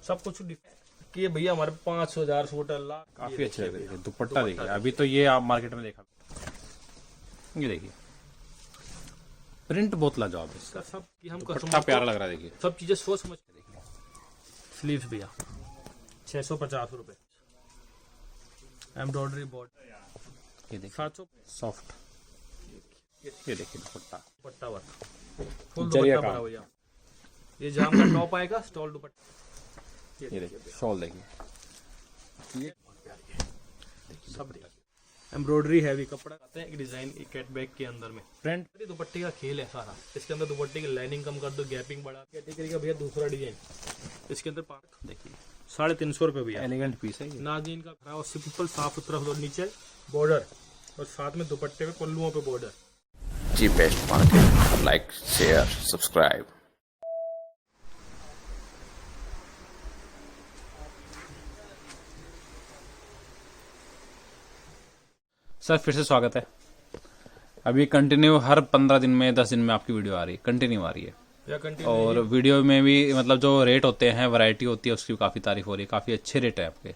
सब कुछ कि ये भैया हमारे 500,000 सूट अल्लाह काफी अच्छे लग रहे हैं। दुपट्टा देखिए, अभी तो ये आप मार्केट में देखा, ये देखिए प्रिंट बहुत लाजवाब है इसका। सब कि हम दुपट्टा प्यारा लग रहा है, देखिए सब चीजें सोच समझ के देखिए। स्लीव्स भैया 650 रुपए, एम्ब्रॉयडरी बोर्ड ये देखिए 700, सॉफ्ट, ये देखिए दुपट्टा दुपट्टा वर्क फुल जरिया दुपट्टा काम। भरा भैया। ये जाम का टॉप आएगा, स्टॉल दुपट्टा। ये देखिए शॉल देखिए, ये सब देखिए एम्ब्रॉयडरी हैवी कपड़ा आते हैं, एक डिजाइन एक कैट बैग के अंदर में फ्रंट अरे दुपट्टे का खेल है सारा। इसके अंदर दुपट्टे की लाइनिंग कम कर दो, गैपिंग बढ़ा, कैटेगरी का भैया दूसरा डिजाइन। इसके अंदर पार्क देखिए 350 रुपए भैया। एलिगेंट पीस है ये। नाजीन का खरा और सिंपल साफ सुथरा फ्लोर, नीचे बॉर्डर और साथ में दुपट्टे पे पल्लुओं पे border. G best market, like share subscribe. Sir फिर से स्वागत है। अभी कंटिन्यू हर 15 दिन में 10 दिन में आपकी वीडियो आ रही है, कंटिन्यू आ रही है। या कंटिन्यू और वीडियो में भी मतलब जो रेट होते हैं, वैरायटी होती है, उसकी भी काफ़ी तारीफ हो रही है। काफ़ी अच्छे रेट है आपके।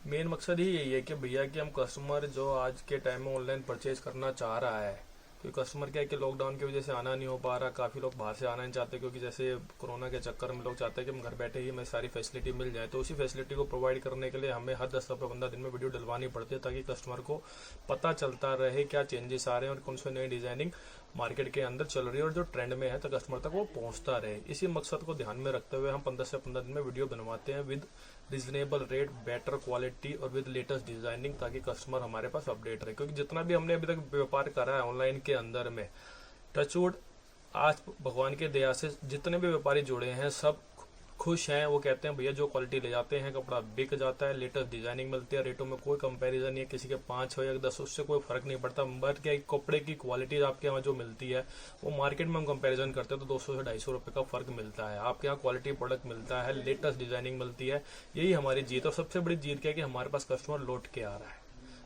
मेन मकसद ही यही है कि भैया कि हम कस्टमर जो आज के टाइम में ऑनलाइन परचेज करना चाह रहा है, क्योंकि कस्टमर क्या है कि लॉकडाउन की वजह से आना नहीं हो पा रहा, काफ़ी लोग बाहर से आना नहीं चाहते, क्योंकि जैसे कोरोना के चक्कर में लोग चाहते हैं कि हम घर बैठे ही हमें सारी फैसिलिटी मिल जाए। तो उसी फैसिलिटी को प्रोवाइड करने के लिए हमें हर 10 से 15 दिन में वीडियो डलवानी पड़ती है, ताकि कस्टमर को पता चलता रहे क्या चेंजेस आ रहे हैं और कौन सी नई डिजाइनिंग मार्केट के अंदर चल रही है और जो ट्रेंड में है तो कस्टमर तक वो पहुंचता रहे। इसी मकसद को ध्यान में रखते हुए हम 15 से 15 दिन में वीडियो बनवाते हैं with reasonable rate, better quality और विद लेटेस्ट डिजाइनिंग, ताकि कस्टमर हमारे पास अपडेट रहे। क्योंकि जितना भी हमने अभी तक व्यापार करा है ऑनलाइन के अंदर में, टचवुड आज भगवान के दया से जितने भी व्यापारी जुड़े हैं सब खुश हैं। वो कहते हैं भैया जो क्वालिटी ले जाते हैं कपड़ा बिक जाता है, लेटेस्ट डिजाइनिंग मिलती है, रेटों में कोई कंपैरिजन नहीं है, किसी के 5 हो या 10, उससे कोई फर्क नहीं पड़ता। बट क्या कपड़े की क्वालिटी आपके यहाँ जो मिलती है वो मार्केट में हम कंपैरिजन करते हैं तो 200 से 250 रुपए का फर्क मिलता है। आपके यहाँ क्वालिटी प्रोडक्ट मिलता है, लेटेस्ट डिजाइनिंग मिलती है, यही हमारी जीत। और सबसे बड़ी जीत क्या है कि हमारे पास कस्टमर लौट के आ रहा है।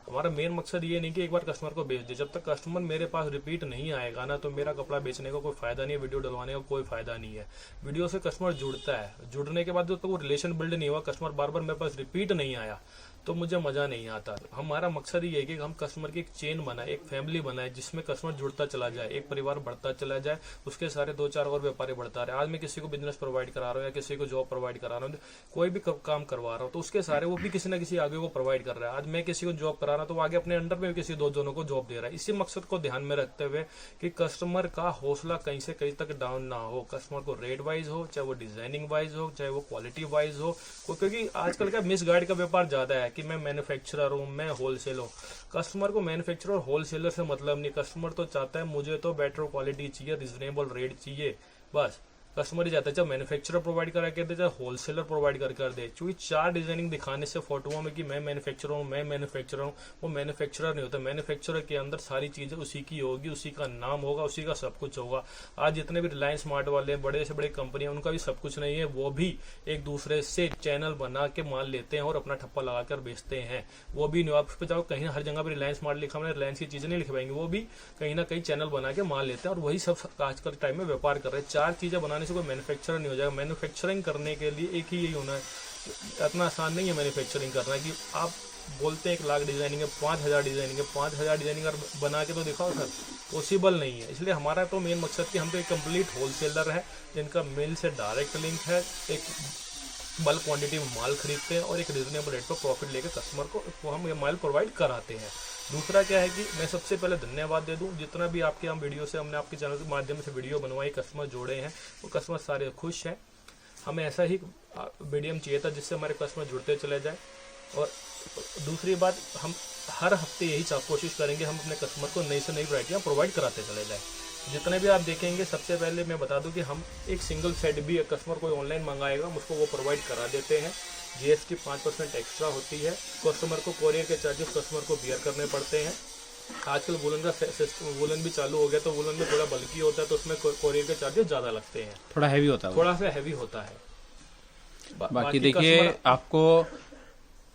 हमारा मेन मकसद ये नहीं कि एक बार कस्टमर को बेच दे, जब तक कस्टमर मेरे पास रिपीट नहीं आएगा ना तो मेरा कपड़ा बेचने का कोई फायदा नहीं है, वीडियो डलवाने का कोई फायदा नहीं है। वीडियो से कस्टमर जुड़ता है, जुड़ने के बाद जो तो वो रिलेशन बिल्ड नहीं हुआ, कस्टमर बार बार मेरे पास रिपीट नहीं आया तो मुझे मजा नहीं आता। हमारा मकसद ये है कि हम कस्टमर की एक चेन बनाए, एक फैमिली बनाए, जिसमें कस्टमर जुड़ता चला जाए, एक परिवार बढ़ता चला जाए, उसके सारे 2-4 और व्यापारी बढ़ता रहे। आज मैं किसी को बिजनेस प्रोवाइड करा रहा हूँ या किसी को जॉब प्रोवाइड करा रहा हूँ, कोई भी काम करवा रहा हूँ तो उसके सारे वो भी किसी ना किसी आगे को प्रोवाइड कर रहा है। आज मैं किसी को जॉब करा रहा हूँ तो वो आगे अपने अंडर में किसी 2 जनों को जॉब दे रहा है। इसी मकसद को ध्यान में रखते हुए कि कस्टमर का हौसला कहीं से कहीं तक डाउन ना हो, कस्टमर को रेट वाइज हो, चाहे वो डिजाइनिंग वाइज हो, चाहे वो क्वालिटी वाइज हो। क्योंकि आजकल का मिस गाइड का व्यापार ज्यादा है कि मैं मैन्युफैक्चरर हूँ, मैं होलसेल हूँ। कस्टमर को मैन्युफैक्चरर और होलसेलर से मतलब नहीं, कस्टमर तो चाहता है मुझे तो बेटर क्वालिटी चाहिए, रिजनेबल रेट चाहिए, बस कस्टमर ही चाहता है। चाहे मैन्युफैक्चरर प्रोवाइड करा कर दे, चाहे होलसेलर प्रोवाइड कर दे। क्योंकि 4 डिजाइनिंग दिखाने से फोटोओं में कि मैं मैन्युफैक्चरर हूँ, मैं मैन्युफैक्चरर हूँ, वो मैन्युफैक्चरर नहीं होता। मैन्युफैक्चरर के अंदर सारी चीजें उसी की होगी, उसी का नाम होगा, उसी का सब कुछ होगा। आज जितने भी रिलायंस स्मार्ट वाले बड़े से बड़े कंपनियां, उनका भी सब कुछ नहीं है, वो भी एक दूसरे से चैनल बना के माल लेते हैं और अपना ठप्पा लगाकर बेचते हैं। वो भी आप पे जाओ कहीं हर जगह पर रिलायंस स्मार्ट लिखा, मैंने रिलायंस की चीजें नहीं लिखवाएंगे, वो भी कहीं ना कहीं चैनल बना के माल लेते हैं और वही सब आजकल टाइम में व्यापार कर रहे हैं। 4 चीजें बनाने से कोई मैन्युफैक्चरर हो जाएगा। मैन्युफैक्चरिंग करने के लिए एक ही यही होना है, इतना आसान नहीं है मैन्युफैक्चरिंग करना कि आप बोलते हैं 1 लाख डिजाइनिंग है, 5000 डिजाइनिंग है, 5000 डिजाइनिंग बना के तो दिखाओ सर, पॉसिबल नहीं है। इसलिए हमारा तो मेन मकसद कि हम तो एक कंप्लीट होलसेलर है जिनका मिल से डायरेक्ट लिंक है, एक बल्क क्वांटिटी में माल खरीदते हैं और एक रीजनेबल रेट पर प्रॉफिट लेकर कस्टमर को हम ये माल प्रोवाइड कराते हैं। दूसरा क्या है कि मैं सबसे पहले धन्यवाद दे दूं, जितना भी आपके हम वीडियो से हमने आपके चैनल के माध्यम से वीडियो बनवाई, कस्टमर जोड़े हैं, वो कस्टमर सारे खुश हैं। हमें ऐसा ही मीडियम चाहिए था जिससे हमारे कस्टमर जुड़ते चले जाए। और दूसरी बात, हम हर हफ्ते यही कोशिश करेंगे हम अपने कस्टमर को नई से नई वैरायटियाँ प्रोवाइड कराते चले जाएँ। जितने भी आप देखेंगे, सबसे पहले मैं बता दूं कि हम एक सिंगल सेट भी कस्टमर कोई ऑनलाइन मंगाएगा उसको वो प्रोवाइड करा देते हैं। जीएसटी 5% एक्स्ट्रा होती है। कस्टमर को कोरियर के चार्जेस कस्टमर को बियर करने पड़ते हैं। आजकल वुलन का वुलन भी चालू हो गया तो वुलन में थोड़ा बल्कि होता है तो उसमें कोरियर के चार्जेस ज़्यादा लगते हैं, थोड़ा हैवी होता है, थोड़ा सा हैवी होता है। बाकी देखिए आपको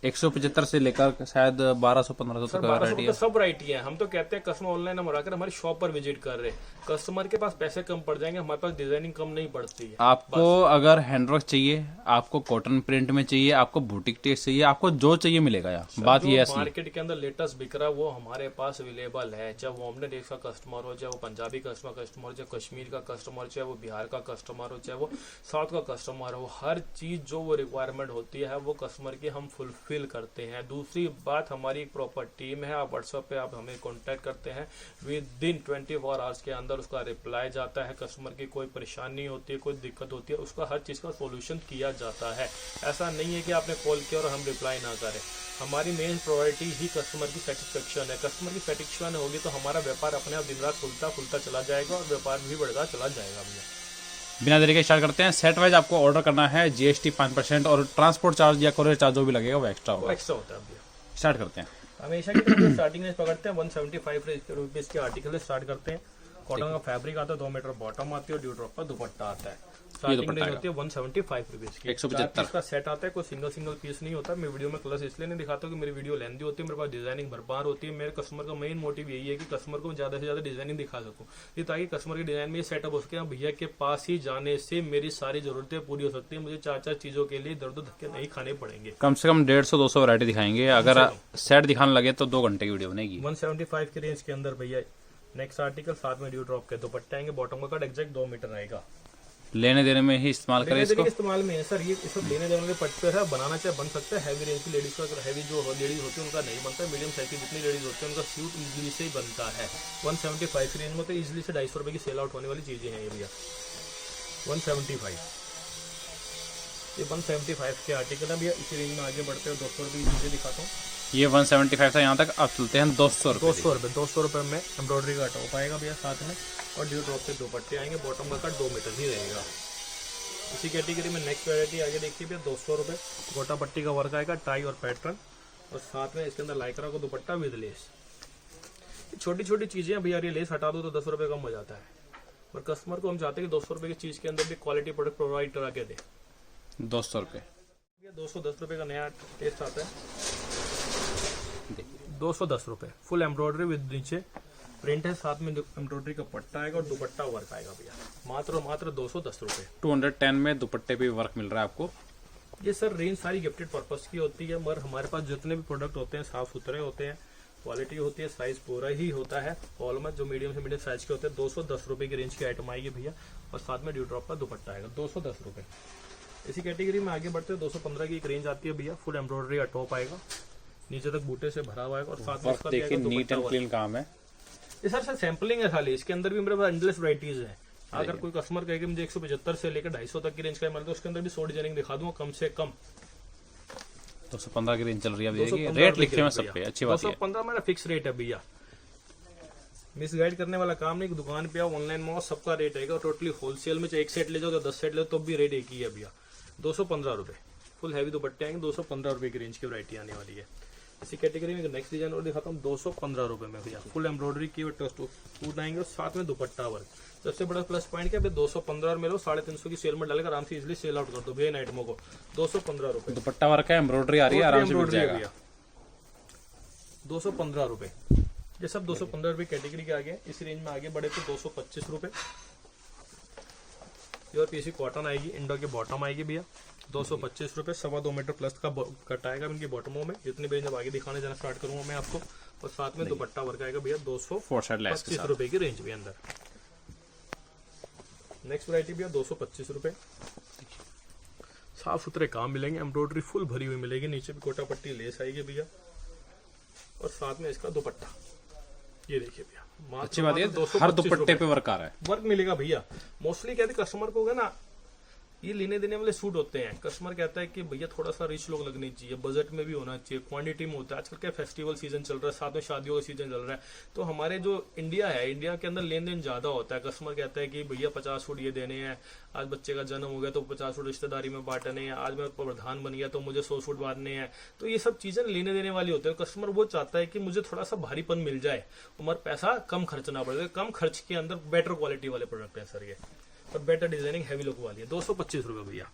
175 से लेकर शायद 1200-1500 सर तक 1200 वैरायटी तो है। सब वैरायटी है। हम तो कहते हैं कस्टमर ऑनलाइन हम आकर हमारी शॉप पर विजिट कर रहे हैं, कस्टमर के पास पैसे कम पड़ जाएंगे, हमारे पास डिजाइनिंग कम नहीं पड़ती है। आपको अगर हैंडवर्क चाहिए, आपको कॉटन प्रिंट में चाहिए, आपको बुटीक टेस्ट चाहिए, आपको जो चाहिए मिलेगा यहाँ। बात ये है असली। मार्केट के अंदर लेटेस्ट बिक रहा है वो हमारे पास अवेलेबल है, चाहे वो हमने देश का कस्टमर हो, चाहे वो पंजाबी कस्टमर हो, चाहे कश्मीर का कस्टमर, चाहे वो बिहार का कस्टमर हो, चाहे वो साउथ का कस्टमर हो, हर चीज जो वो रिक्वायरमेंट होती है वो कस्टमर की हम फुलफिल करते हैं। दूसरी बात, हमारी एक प्रॉपर टीम है, आप व्हाट्सएप पे आप हमें कांटेक्ट करते हैं, विद इन 24 आवर्स के अंदर उसका रिप्लाई जाता है। कस्टमर की कोई परेशानी होती है, कोई दिक्कत होती है, उसका हर चीज का सोल्यूशन किया जाता है। ऐसा नहीं है कि आपने कॉल किया और हम रिप्लाई ना करें। हमारी मेन प्रायोरिटी ही कस्टमर की सेटिस्फेक्शन है। कस्टमर की सेटिस्फेक्शन होगी तो हमारा व्यापार अपने आप दिन रात खुलता चला जाएगा और व्यापार भी बढ़ता चला जाएगा भैया। बिना देरी के स्टार्ट करते हैं। सेट वाइज आपको ऑर्डर करना है, जीएसटी 5% और ट्रांसपोर्ट चार्ज या कोरियर चार्ज जो भी लगेगा वो एक्स्ट्रा वो होगा। एक्स्ट्रा होता है भैया। स्टार्ट करते हैं। हमेशा की तरह स्टार्टिंग रेंज पकड़ते हैं 175 रुपीज के आर्टिकल से स्टार्ट करते हैं। कॉटन का फैब्रिक आता है, 2 मीटर बॉटम आती है और ड्यू ड्रॉप का दुपट्टा आता है। स्टार्टिंग रेंज होती है 175 रुपीज की। 175 का सेट आता है, कोई सिंगल पीस नहीं होता। मैं वीडियो में कलर्स इसलिए नहीं दिखाता कि मेरी वीडियो लेंदी होती है, मेरे पास डिजाइनिंग भरपूर होती है। मेरे कस्टमर का मेन मोटिव यही है कि कस्टमर को ज्यादा से ज्यादा डिजाइनिंग दिखा सकूं, ये ताकि कस्टमर के डिजाइन में ये सेटअप हो सके। भैया के पास ही जाने से मेरी सारी जरूरतें पूरी हो सकती है, मुझे 4 चीजों के लिए दर्द धक्के नहीं खाने पड़ेंगे। कम से कम 150-200 वैरायटी दिखाएंगे। अगर सेट दिखाने लगे तो 2 घंटे की वीडियो बनेगी। 175 की रेंज के अंदर भैया नेक्स्ट आर्टिकल, साथ में ड्यू ड्रॉप के दुपट्टे आएंगे, बॉटम का कट एग्जैक्ट 2 मीटर रहेगा। लेने देने में ही इस्तेमाल करें इसको। इस्तेमाल में है सर, ये सब लेने देने वाले पट्टे है, बनाना चाहे बन सकता है। हैवी रेंज की लेडीज का, हैवी जो लेडीज होती है उनका नहीं बनता, मीडियम साइज की जितनी लेडीज होती है उनका सूट इजीली से ही बनता है। 175 की रेंज में तो इजीली से 250 रुपए की सेल आउट होने वाली चीजें हैं ये भैया। 175 ये 175 के आर्टिकल है भैया। इसी रेंज में आगे बढ़ते हैं 200 रुपए की चीजें दिखाता हूँ। ये 175 था, यहाँ तक अब चलते हैं 200 रुपए। 200 रुपए में एम्ब्रॉयडरी का टॉप आएगा भैया साथ में, और ड्यू ड्रॉप से दुपट्टे आएंगे, बॉटम का कट 2 मीटर ही रहेगा। इसी कैटेगरी में नेक्स्ट वैरायटी आगे देखिए भैया, 200 रुपए गोटा पट्टी का वर्क आएगा, टाई और पैटर्न, और साथ में इसके अंदर लाइक्रा को दुपट्टा विद लेस। छोटी छोटी चीजें भैया, ये लेस हटा दो तो 10 रुपए कम हो जाता है, और कस्टमर को हम चाहते हैं कि 200 रुपए की चीज के अंदर भी क्वालिटी प्रोडक्ट प्रोवाइड करा के दे। 200 रुपए 210 रुपए का नया टेस्ट आता है। 210 रुपए फुल एम्ब्रॉयडरी विद नीचे प्रिंट है, साथ में एम्ब्रॉयडरी का पट्टा आएगा और दुपट्टा वर्क आएगा भैया। मात्र 210 रुपए। 210 में दुपट्टे पे वर्क मिल रहा है आपको। ये सर रेंज सारी गिफ्टेड पर्पस की होती है, मगर हमारे पास जितने भी प्रोडक्ट होते हैं साफ सुथरे होते हैं, क्वालिटी होती है, साइज पूरा ही होता है। ऑलमोस्ट जो मीडियम से मीडियम साइज के होते हैं 210 रुपए की रेंज की आइटम आएगी भैया, और साथ में ड्यू ड्रॉप का दुपट्टा आएगा 210 रुपए। इसी कैटेगरी में आगे बढ़ते हैं 215 की एक रेंज आती है भैया। फुल एम्ब्रॉयडरी का टॉप आएगा, नीचे तक बूटे से भरा हुआ है, और साथ में वर्क देखिए नीट एंड क्लीन काम है। ये सर सैंपलिंग है खाली, इसके अंदर भी मेरे पास एंडलेस वैरायटीज है। अगर कोई कस्टमर कहे कि मुझे 175 से लेकर 250 तक की रेंज का मिलता है, उसके अंदर भी 100 डिजाइनिंग दिखा दूंगा कम से कम। 215 की रेंज चल रही है, देखिए रेट लिखे हुए सब पे, अच्छी बात है। 215 मेरा फिक्स रेट है भैया, मिस गाइड करने वाला काम नहीं। दुकान पे आओ, ऑनलाइन में आओ, सबका रेट है टोटली होलसेल में। चाहे 1 सेट ले जाओ, 10 सेट ले जाओ, तो भी रेट एक ही है भैया। 215 रुपए फुल हैवी दुपट्टे आएंगे, 215 रुपए की रेंज की वैरायटी आने वाली है। इसी कैटेगरी में नेक्स्ट डिजाइन और दिखाता हूँ 215 रुपए में भैया। फुल एम्ब्रॉयडरी की सूट आएंगे, और साथ में दुपट्टा वर्क। सबसे बड़ा प्लस पॉइंट क्या है, 215 में लो, 350 की सेल में डालेगा, आराम से इजिली सेल आउट कर दो भैया इन आइटमों को। 215 रुपए दुपट्टा वर्क है, एम्ब्रॉयडरी आ रही है, आराम से मिल जाएगा। 215 रुपए ये सब 215 रुपए कैटेगरी के आगे। इस रेंज में आगे बढ़े तो 225 रुपए प्योर पीसी कॉटन आएगी, इंडो की बॉटम आएगी भैया। 225 रुपए, 2.25 मीटर प्लस का कट आएगा इनकी बॉटमों में। जितनी भी जब आगे दिखाने जाना स्टार्ट करूंगा मैं आपको, और साथ में दुपट्टा वर्क आएगा भैया 225 रुपए की रेंज भी अंदर। नेक्स्ट वैरायटी भैया 225 रुपए, साफ सुथरे काम मिलेंगे, एम्ब्रॉयडरी फुल भरी हुई मिलेगी, नीचे भी कोटा पट्टी लेस आएगी भैया, और साथ में इसका दुपट्टा ये देखिए भैया। अच्छी बात है, हर दुपट्टे पे वर्क आ रहा है, वर्क मिलेगा भैया। मोस्टली कहते कस्टमर को होगा ना, ये लेने देने वाले सूट होते हैं, कस्टमर कहता है कि भैया थोड़ा सा रिच लोग लगनी चाहिए, बजट में भी होना चाहिए, क्वांटिटी में होता है। आजकल क्या फेस्टिवल सीजन चल रहा है, साथ में शादियों का सीजन चल रहा है, तो हमारे जो इंडिया है, इंडिया के अंदर लेन देन ज्यादा होता है। कस्टमर कहता है कि भैया 50 सूट ये देने हैं, आज बच्चे का जन्म हो गया तो 50 सूट रिश्तेदारी में बांटने हैं, आज मैं प्रधान बन गया तो मुझे 100 सूट बांटने हैं। तो ये सब चीजें लेने देने वाली होते हैं। कस्टमर वो चाहता है कि मुझे थोड़ा सा भारीपन मिल जाए, उम्र पैसा कम खर्चना पड़ेगा, कम खर्च के अंदर बेटर क्वालिटी वाले प्रोडक्ट है सर ये, और बेटर डिजाइनिंग हैवी लुक वाली है। 225 रुपए भैया।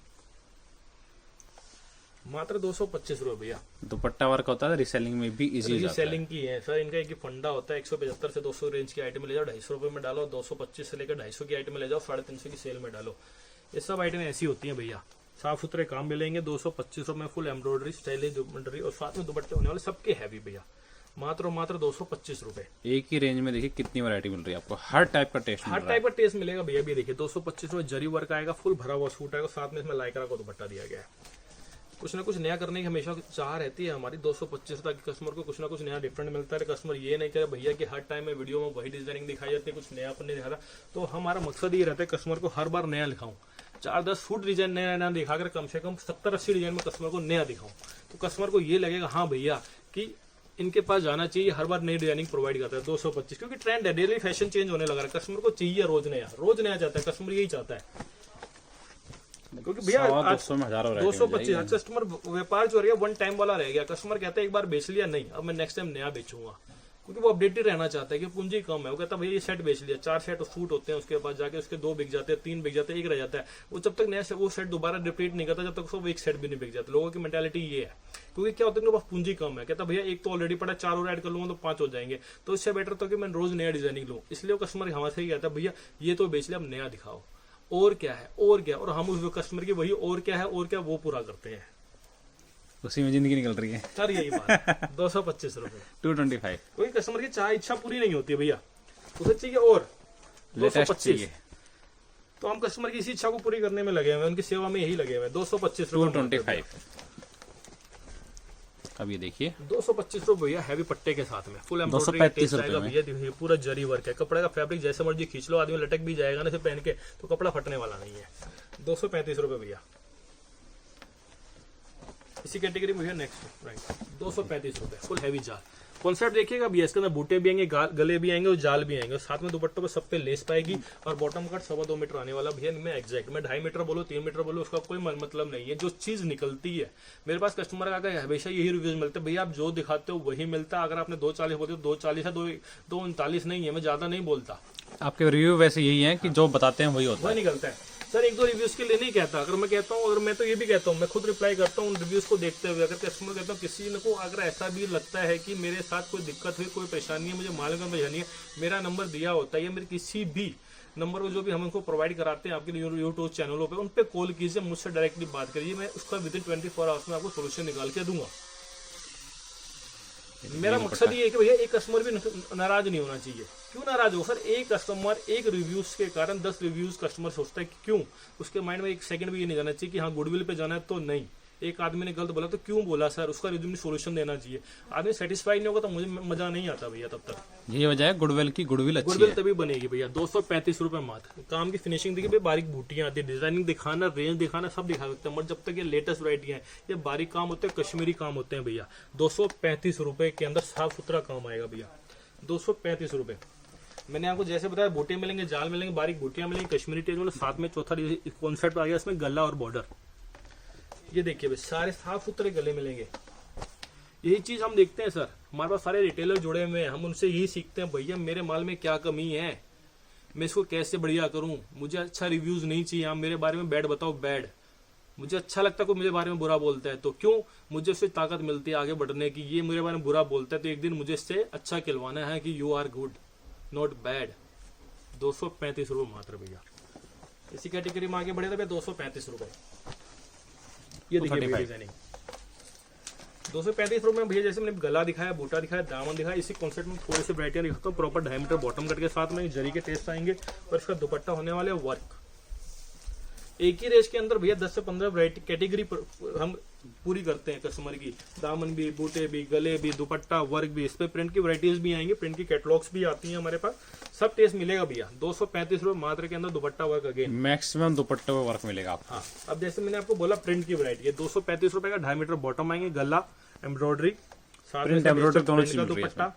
मात्र 225 रुपए भैया। दुपट्टा वर्क होता है, रिसेलिंग में भी इजी हो जाता है। सेलिंग की है सर, इनका एक ही फंडा होता है, 175 से 200 रेंज की आइटम ले जाओ, 250 रुपए में डालो, 225 से लेकर 250 की आइटम ले जाओ, 350 की सेल में डालो। ये सब आइटम ऐसी होती हैं भैया, साफ सुथरे काम मिलेंगे। 225 रुपए में फुल एम्ब्रॉयडरी, स्टाइलिश एम्ब्रॉयडरी और साथ में दुपट्टे होने वाले सबके हैवी भैया, मात्र 225 रुपए। एक ही रेंज में देखिए कितनी वैरायटी मिल रही है आपको, हर टाइप का टेस्ट मिल हर रहा है। टाइप का टेस्ट मिलेगा भैया। भी देखिए 225 रुपए जरी वर्क आएगा, फुल भरा हुआ सूट आएगा, साथ में इसमें लाइक्रा का दुपट्टा दिया गया है। कुछ ना कुछ नया करने की हमेशा चाह रहती है हमारी। 225 तक कस्टमर को कुछ ना कुछ नया डिफरेंट मिलता है। कस्टमर ये नहीं करे भैया कि हर टाइम में वीडियो में वही डिजाइनिंग दिखाई जाती है, कुछ नया नहीं दिखाता। तो हमारा मकसद ये रहता है कस्टमर को हर बार नया दिखाऊं, 4-10 सूट डिजाइन नया नया दिखाकर कम से कम 70-80 डिजाइन में कस्टमर को नया दिखाऊं, तो कस्टमर को ये लगेगा हाँ भैया कि इनके पास जाना चाहिए, हर बार नई डिजाइनिंग प्रोवाइड करता है। 225 क्योंकि ट्रेंड है, डेली फैशन चेंज होने लगा है, कस्टमर को चाहिए रोज नया चाहता है, कस्टमर यही चाहता है। क्योंकि भैया 200 में हजारों variety मिल 225 जाएगी। कस्टमर व्यापार जो रह वन टाइम वाला रह गया। कस्टमर कहता है एक बार बेच लिया, नहीं अब मैं नेक्स्ट टाइम नया बेचूंगा, क्योंकि वो अपडेटेड रहना चाहता है कि पूंजी कम है। वो कहता है भैया ये सेट बेच लिया, 4 सेट सूट होते हैं, उसके पास जाके उसके 2 बिक जाते हैं, 3 बिक जाते हैं, 1 रह जाता है। वो जब तक नया वो सेट दोबारा रिपीट नहीं करता, जब तक उसको 1 सेट भी नहीं बिक जाता। लोगों की मेंटालिटी ये है, क्योंकि क्या होता है उनके पास पूंजी कम है। कहता भैया एक तो ऑलरेडी पड़ा, 4 और ऐड कर लूंगा तो 5 हो जाएंगे, तो इससे बेटर तो कि मैं रोज नया डिजाइनिंग लूं। इसलिए वो कस्टमर हमारे ही कहता है भैया ये तो बेच लिया, अब नया दिखाओ, और क्या है और क्या, और हम उस कस्टमर की वही और क्या है और क्या वो पूरा करते हैं। उसी में जिंदगी निकल रही है। सर यही बात 225 रुपए। 225 कोई कस्टमर की चाह इच्छा पूरी नहीं होती है भैया, उसे चाहिए और लेटेस्ट 225 चाहिए, तो हम कस्टमर की इसी इच्छा को पूरी करने में लगे हुए हैं, उनकी सेवा में यही लगे हुए हैं। 225 रुपए 225। अब ये देखिए 225 रुपए भैया, हैवी पट्टे के साथ में फुल एम्ब्रॉयडरी 235 आएगा रुपए भैया। देखिए पूरा जरी वर्क है, कपड़े का फैब्रिक जैसे मर्जी खींच लो, आदमी लटक भी जाएगा ना इसे पहन के, तो कपड़ा फटने वाला नहीं है। 235 रुपए भैया। इसी कैटेगरी में भैया नेक्स्ट राइट 235 रुपए फुल हैवी जाल। कॉन्सेप्ट देखिएगा भैया, इसके अंदर बूटे भी आएंगे, गले भी आएंगे और जाल भी आएंगे, और साथ में दुपट्टों पे सब पे लेस पाएगी, और बॉटम कट 2.25 मीटर आने वाला भैया। मैं एग्जैक्ट मैं 2.5 मीटर बोलो 3 मीटर बोलो उसका कोई मतलब नहीं है। जो चीज निकलती है मेरे पास कस्टमर का हमेशा यही रिव्यूज मिलते हैं, भैया आप जो दिखाते हो वही मिलता है। अगर आपने 240 बोलते हो 240 है, 239 नहीं है, मैं ज्यादा नहीं बोलता। आपके रिव्यू वैसे यही है कि जो बताते हैं वही होता वह है। निकलता है सर, 1-2 रिव्यूज के लिए नहीं कहता। अगर मैं कहता हूँ, अगर मैं तो ये भी कहता हूँ, मैं खुद रिप्लाई करता हूँ उन रिव्यूज को देखते हुए। अगर कस्टमर कहता हूँ किसी को अगर ऐसा भी लगता है कि मेरे साथ कोई दिक्कत हुई, कोई परेशानी है, मुझे मालूम है परेशानी है, मेरा नंबर दिया होता है, या मेरे किसी भी नंबर को जो भी हम उनको प्रोवाइड कराते हैं आपके यूट्यूब चैनलों पे, उन पे कॉल कीजिए, मुझसे डायरेक्टली बात करिए, मैं उसका विदिन 24 आवर्स में आपको सोल्यूशन निकाल के दूंगा। मेरा मकसद ये है कि भैया एक कस्टमर भी नाराज नहीं होना चाहिए। क्यों नाराज हो सर? एक कस्टमर एक रिव्यूज के कारण 10 रिव्यूज कस्टमर सोचता है कि क्यों, उसके माइंड में एक सेकंड भी ये नहीं जाना चाहिए कि हाँ गुडविल पे जाना है तो नहीं। एक आदमी ने गलत बोला तो क्यों बोला सर, उसका रिव्यू में सोल्यूशन देना चाहिए। आदमी सेटिस्फाइड नहीं होगा तो मुझे मजा नहीं आता भैया तब तक। यही वजह है गुडविल की, गुडविल अच्छी गुडविल है। तभी बनेगी भैया। 235 रुपए मात्र। काम की फिनिशिंग देखिए भैया, बारीक बूटियां आती है, डिजाइनिंग दिखाना, रेंज दिखाना सब दिखा सकते हैं, मगर जब तक ये लेटेस्ट वरायटी है, ये बारीक काम होते हैं, कश्मीरी काम होते हैं भैया। 235 रुपए के अंदर साफ सुथरा काम आएगा भैया। 235 रुपए। मैंने आपको जैसे बताया बूटे मिलेंगे, जाल मिलेंगे, बारीक बूटियां मिलेंगी, कश्मीरी टेज में साथ में चौथा कॉन्सेप्ट आ गया इसमें गला और बॉर्डर। ये देखिए भाई सारे साफ सुथरे गले मिलेंगे। यही चीज हम देखते हैं सर, हमारे पास सारे रिटेलर जुड़े हुए हैं, हम उनसे यही सीखते हैं भैया मेरे माल में क्या कमी है, मैं इसको कैसे बढ़िया करूं। मुझे अच्छा रिव्यूज नहीं चाहिए, आप मेरे बारे में बैड बताओ बैड। मुझे अच्छा लगता है कोई मेरे बारे में बुरा बोलता है तो क्यों, मुझे उससे ताकत मिलती है आगे बढ़ने की। ये मेरे बारे में बुरा बोलता है तो एक दिन मुझे इससे अच्छा खिलवाना है कि you are good not bad. 235 रुपए मात्र भैया। इसी कैटेगरी में आगे बढ़े तो भैया 235 रुपए। ये देखिए डिजाइनिंग 235 रुपए में भैया। जैसे मैंने गला दिखाया, बूटा दिखाया, दामन दिखाया, इसी कॉन्सेप्ट में थोड़ी सी वरायटियां दिखाता हूँ। प्रॉपर 2.5 मीटर बॉटम कट के साथ में जरी के टेस्ट आएंगे और इसका दुपट्टा होने वाले वर्क। एक ही रेंज के अंदर भैया 10 से 15 वरायटी कैटेगरी हम पूरी करते हैं कस्टमर की। दामन भी, बूटे भी, गले भी, दुपट्टा, वर्क भी। इस पे प्रिंट की वरायटीज भी आएंगी, प्रिंट की कैटलॉग्स भी आती हैं हमारे पास। सब टेस्ट मिलेगा भैया। 235 रुपए मात्र के अंदर दुपट्टा वर्क अगेन। मैक्सिमम दुपट्टे में वर्क मिलेगा आपको। हाँ, अब जैसे मैंने आपको बोला प्रिंट की वरायटी है। 235 रुपए का 2.5 मीटर बॉटम आएंगे, गला एम्ब्रॉयडरी, साथ में प्रिंट एम्ब्रॉयडरी दोनों चीज मिल रही है दुपट्टा।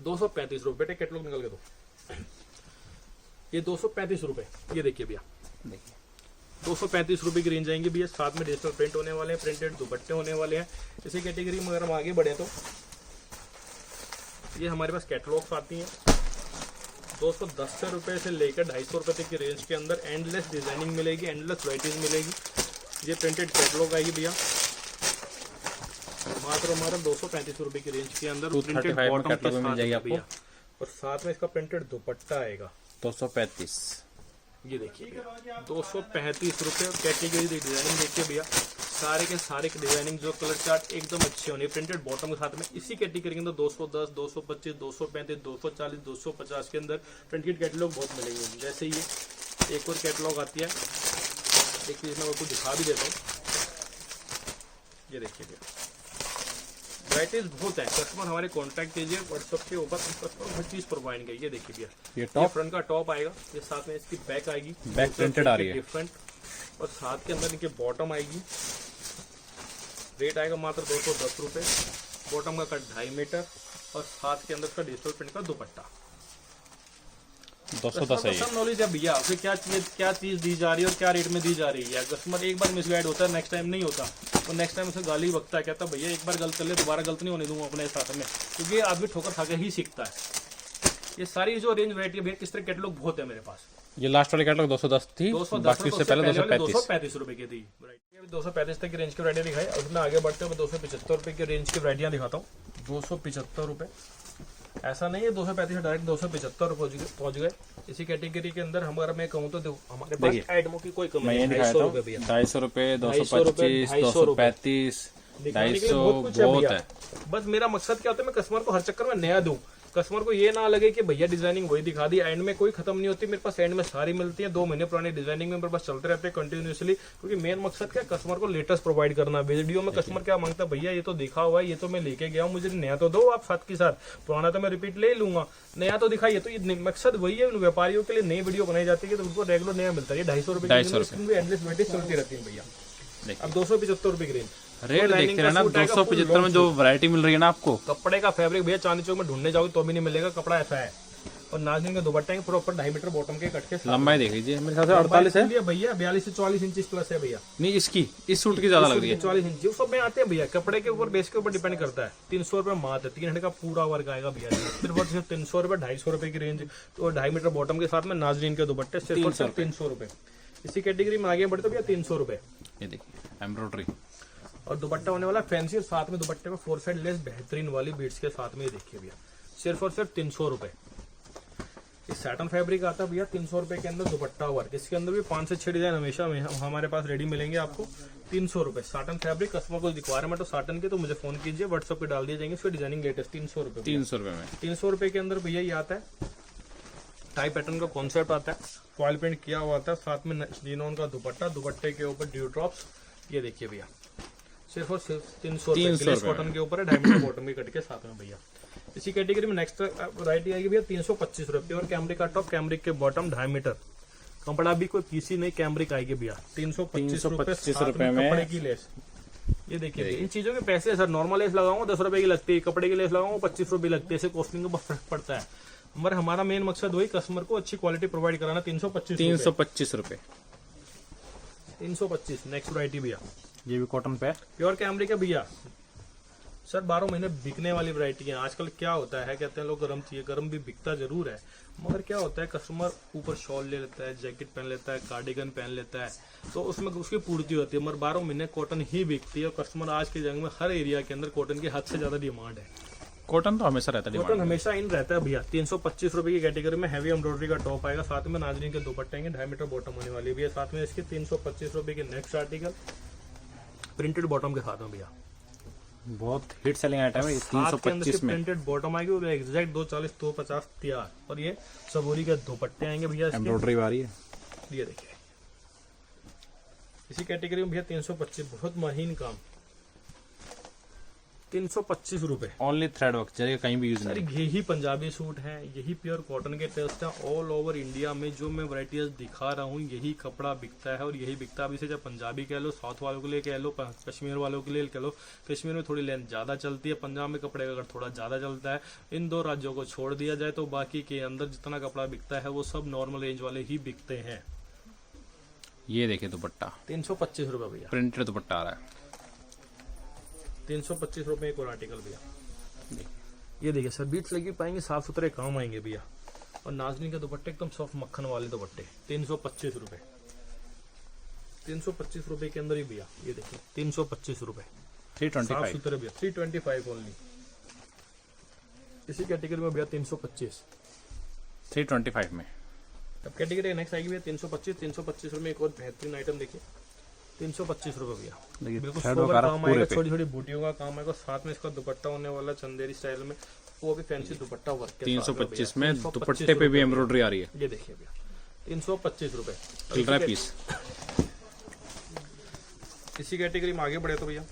235 रुपए। बेटे कैटलॉग निकाल के दो। ये 235 रुपए। ये देखिए भैया, देखिए 235 रुपए की रेंज आएंगे भैया। साथ में डिजिटल प्रिंट होने वाले हैं, प्रिंटेड दुपट्टे होने वाले हैं। इसी कैटेगरी में अगर हम आगे बढ़े तो ये हमारे पास कैटलॉग्स आती हैं 210 रुपए से लेकर 250 रुपए तक की रेंज के अंदर। एंडलेस डिजाइनिंग मिलेगी, एंडलेस वराइटीज मिलेगी। ये प्रिंटेड कैटलॉग आएगी भैया, मात्र हमारा 235 रुपए की रेंज के अंदर, प्रिंटेड 235 बॉटम के कैटलॉग में मिल साथ जाएगी में आपको। भैया, और साथ में इसका प्रिंटेड दुपट्टा आएगा 235। ये देखिए 235 रुपए। और कैटेगरी डिजाइनिंग देखिए भैया, सारे के सारे डिजाइनिंग जो कलर चार्ट एकदम अच्छे होने, प्रिंटेड बॉटम के साथ में। इसी कैटेगरी के अंदर 210, 225, 235, 240, 250 के अंदर प्रिंटेड कैटलॉग बहुत मिलेंगे। जैसे ये एक और कैटलॉग आती है, एक चीज मैं आपको दिखा भी देता हूँ। ये देखिए भैया, वैराइटीज बहुत है। कस्टमर हमारे कांटेक्ट कीजिए व्हाट्सएप के ऊपर, कस्टमर हर चीज प्रोवाइड करेंगे। ये देखिए भैया, ये ये टॉप फ्रंट का टॉप आएगा, ये साथ में इसकी बैक आएगी, बैक प्रिंटेड आ रही है डिफरेंट, और साथ के अंदर इनके बॉटम आएगी। रेट आएगा मात्र 210 रुपए। बॉटम का कट 2.5 मीटर, और साथ के अंदर का डिजिटल प्रिंट का दुपट्टा। 210 है ये। सब नॉलेज है भैया, फिर क्या चीज दी जा रही है और क्या रेट में दी जा रही है। कस्टमर एक बार मिसगाइड होता है, नेक्स्ट टाइम नहीं होता, और नेक्स्ट टाइम उसे गाली बकता है, कहता है भैया एक बार गलत कर ले, दोबारा गलत नहीं होने दूंगा अपने साथ में, क्योंकि आदमी ठोकर खा के ही सीखता है। ये सारी जो रेंज वैरायटी है भैया, किस तरह कैटलॉग बहुत है मेरे पास। ये लास्ट वाली कैटलॉग 210 थी, 210 बाकी उससे पहले 235। 235 रुपए की थी। 235 तक की रेंज की वैरायटी दिखाई, और उसमें आगे बढ़ते हुए 275 रुपए की रेंज की वैरायटियां दिखाता हूँ। 275 रुपए, ऐसा नहीं है 235 डायरेक्ट 275 रुपए पहुंच गए। इसी कैटेगरी के अंदर हमारा मैं कहूँ तो हमारे पास आइटमों की कोई कमी मैं नहीं ये है। दिखाया 250 था, रुपए भैया, 250 रुपए, 250 रुपए, 225, 250 रुपए। 235, दिखाने के लिए 250, कुछ है बहुत भैया। है। बस मेरा मकसद क्या होता है, मैं कस्टमर को हर चक्कर में नया दूं, कस्टमर को ये ना लगे कि भैया डिजाइनिंग वही दिखा दी, एंड में कोई खत्म नहीं होती। मेरे पास एंड में सारी मिलती है, 2 महीने पुरानी डिजाइनिंग में मेरे पास चलते रहते हैं कंटिन्यूसली, क्योंकि मेन मकसद क्या, कस्टमर को लेटेस्ट प्रोवाइड करना। वीडियो में कस्टमर क्या मांगता है, भैया ये तो दिखा हुआ है, ये तो मैं लेके गया हूँ, मुझे नया तो दो आप साथ के साथ, पुराना तो मैं रिपीट ले लूंगा, नया तो दिखाइए। तो ये मकसद वही है, व्यापारियों के लिए नई वीडियो बनाई जाती है तो उनको रेगुलर नया मिलता है। 250 रुपए एंडलेस वीडियो चलती रहती है भैया। अब 275 रुपए की रेंज रेट देखते रहना, 275 में जो वैरायटी मिल रही है ना आपको। कपड़े का फैब्रिक भैया चांदी चौक में ढूंढने जाओगे तो भी नहीं मिलेगा, कपड़ा ऐसा है। और नाज़नीन के दुपट्टे हैं प्रॉपर 2.5 मीटर बॉटम के कट के साथ। लंबाई देख लीजिए, मेरे ख्याल से 48 है भैया, 42 से 44 इंच प्लस है भैया। नहीं, इसकी इस सूट की ज्यादा लग रही है। 44 इंच जो सब में आते हैं भैया, कपड़े के ऊपर बेस के ऊपर डिपेंड करता है। 300 रुपए मात्र 3 घंटे का पूरा वर्क आएगा भैया, सिर्फ और सिर्फ 300 रुपए। 250 रुपए की रेंज, तो 2.5 मीटर बॉटम के साथ में नाज़नीन के दुपट्टे सिर्फ और सिर्फ 300 रुपए। इसी कैटेगरी में आगे बढ़ते भैया 300 रुपए। ये देखिए एम्ब्रॉयडरी, और दुपट्टा होने वाला फैंसी, और साथ में दुपट्टे में 4 साइड लेस बेहतरीन वाली बीट्स के साथ में। ये देखिए भैया, सिर्फ और सिर्फ 300 रुपए। ये सैटन फैब्रिक आता है भैया 300 रुपए के अंदर दुपट्टा वर्क। इसके अंदर भी 5 से 6 डिजाइन हमेशा हमारे पास रेडी मिलेंगे आपको। 300 रुपए सैटन फैब्रिक। कस्टमर को रिक्वायरमेंट हो सैटन के तो मुझे फोन कीजिए, व्हाट्सएप पे डाल दिए जाएंगे। इसकी डिजाइनिंग लेटेस्ट 300 रुपए। 300 रुपए में 300 रुपए के अंदर भैया ये आता है, टाई पैटर्न का कॉन्सेप्ट आता है, फॉइल प्रिंट किया हुआ आता है, साथ में जिनोन का दुपट्टा, दुपट्टे के ऊपर ड्यू ड्रॉप्स। ये देखिए भैया, सिर्फ और सिर्फ 300 रुपए कॉटन के ऊपर है, 2.5 मीटर बॉटम के कट के साथ में भैया। इसी कैटेगरी में नेक्स्ट वैरायटी आएगी भैया 325 रुपए। और कैमरिक का टॉप, कैमरिक के बॉटम 2.5 मीटर, कपड़ा भी कोई पीसी नहीं, कैमरिक आएगी भैया 325 रुपए में कपड़े की लेस। ये देखिए इन चीजों के पैसे सर, नॉर्मल लेस लगाऊंगा 10 रुपए की लगती है, कपड़े की लेस लगाऊंगा 25 रुपए लगती है, ऐसे कॉस्टिंग का बहुत फर्क पड़ता है। हमारा मेन मकसद वही कस्टमर को अच्छी क्वालिटी प्रोवाइड कराना। 325 रुपए। 325 नेक्स्ट वैरायटी भैया, ये भी कॉटन पे, प्योर कैमरिक है भैया सर, 12 महीने बिकने वाली वैरायटी है। आजकल क्या होता है, कहते हैं लोग गरम चाहिए, गरम भी बिकता जरूर है, मगर क्या होता है कस्टमर ऊपर शॉल ले लेता है, जैकेट पहन लेता है, कार्डिगन पहन लेता है, तो उसमें उसकी पूर्ति होती है। मगर 12 महीने कॉटन ही बिकती है, और कस्टमर आज के जंग में हर एरिया के अंदर कॉटन की हद से ज्यादा डिमांड है। कॉटन तो हमेशा रहता है, कॉटन हमेशा इन रहता है भैया। 325 रुपए की कैटेगरी में हैवी एम्ब्रॉयडरी का टॉप आएगा, साथ में नाज़नीन के दुपट्टे आएंगे, 2.5 मीटर बॉटम होने वाली भैया। साथ में इसके 325 रुपए की नेक्स्ट आर्टिकल प्रिंटेड बॉटम के साथ में भैया, बहुत हिट सेलिंग आइटम है 325 में। प्रिंटेड बॉटम आएगी, वो एग्जैक्ट 240 250 तैयार। और ये सबूरी के दुपट्टे आएंगे भैया, एम्ब्रॉयडरी वाली है। ये देखिए इसी कैटेगरी में भैया 325, बहुत महीन काम, 325 रुपए। ओनली थ्रेड वर्क, जरिए कहीं भी यूज सर नहीं। यही पंजाबी सूट हैं, यही प्योर कॉटन के टेस्ट है। ऑल ओवर इंडिया में जो मैं वैरायटीज दिखा रहा हूँ, यही कपड़ा बिकता है और यही बिकता है। अभी से जब पंजाबी कह लो, साउथ वालों के लिए कह लो, कश्मीर वालों के लिए कह लो। कश्मीर में थोड़ी लेंथ ज्यादा चलती है, पंजाब में कपड़े का अगर थोड़ा ज्यादा चलता है। इन 2 राज्यों को छोड़ दिया जाए तो बाकी के अंदर जितना कपड़ा बिकता है वो सब नॉर्मल रेंज वाले ही बिकते हैं। ये देखिए दुपट्टा 325 रुपए भैया, प्रिंटेड दुपट्टा आ रहा है। 325 रुपए एक और आर्टिकल भैया। ये देखिए सर, बीट्स लगी पाएंगे, साफ सुथरे काम आएंगे भैया। और नाज़नीन के दुपट्टे एकदम सॉफ्ट मक्खन वाले दुपट्टे, 325 रुपए। 325 रुपए के अंदर ही भैया, ये देखिए 325 रुपए, साफ 325 सुथरे भैया, 325 ओनली। इसी कैटेगरी में भैया 325। 325 में। अब कैटेगरी नेक्स्ट आएगी भैया 325 रुपए में एक और बेहतरीन आइटम देखिए, 325 रुपए भैया, देखिए बिल्कुल थ्रेड सोबर वगैरह काम पूरे आएगा, पे। छोटी छोटी बूटियों का काम आएगा, साथ में इसका दुपट्टा होने वाला चंदेरी स्टाइल में, वो भी फैंसी दुपट्टा वर्क के साथ में 325 भैया, में दुपट्टे पे भी एम्ब्रॉयडरी आ रही है। ये देखिए भैया 325 रुपए चल रहा है पीस। इसी कैटेगरी में आगे बढ़े तो भैया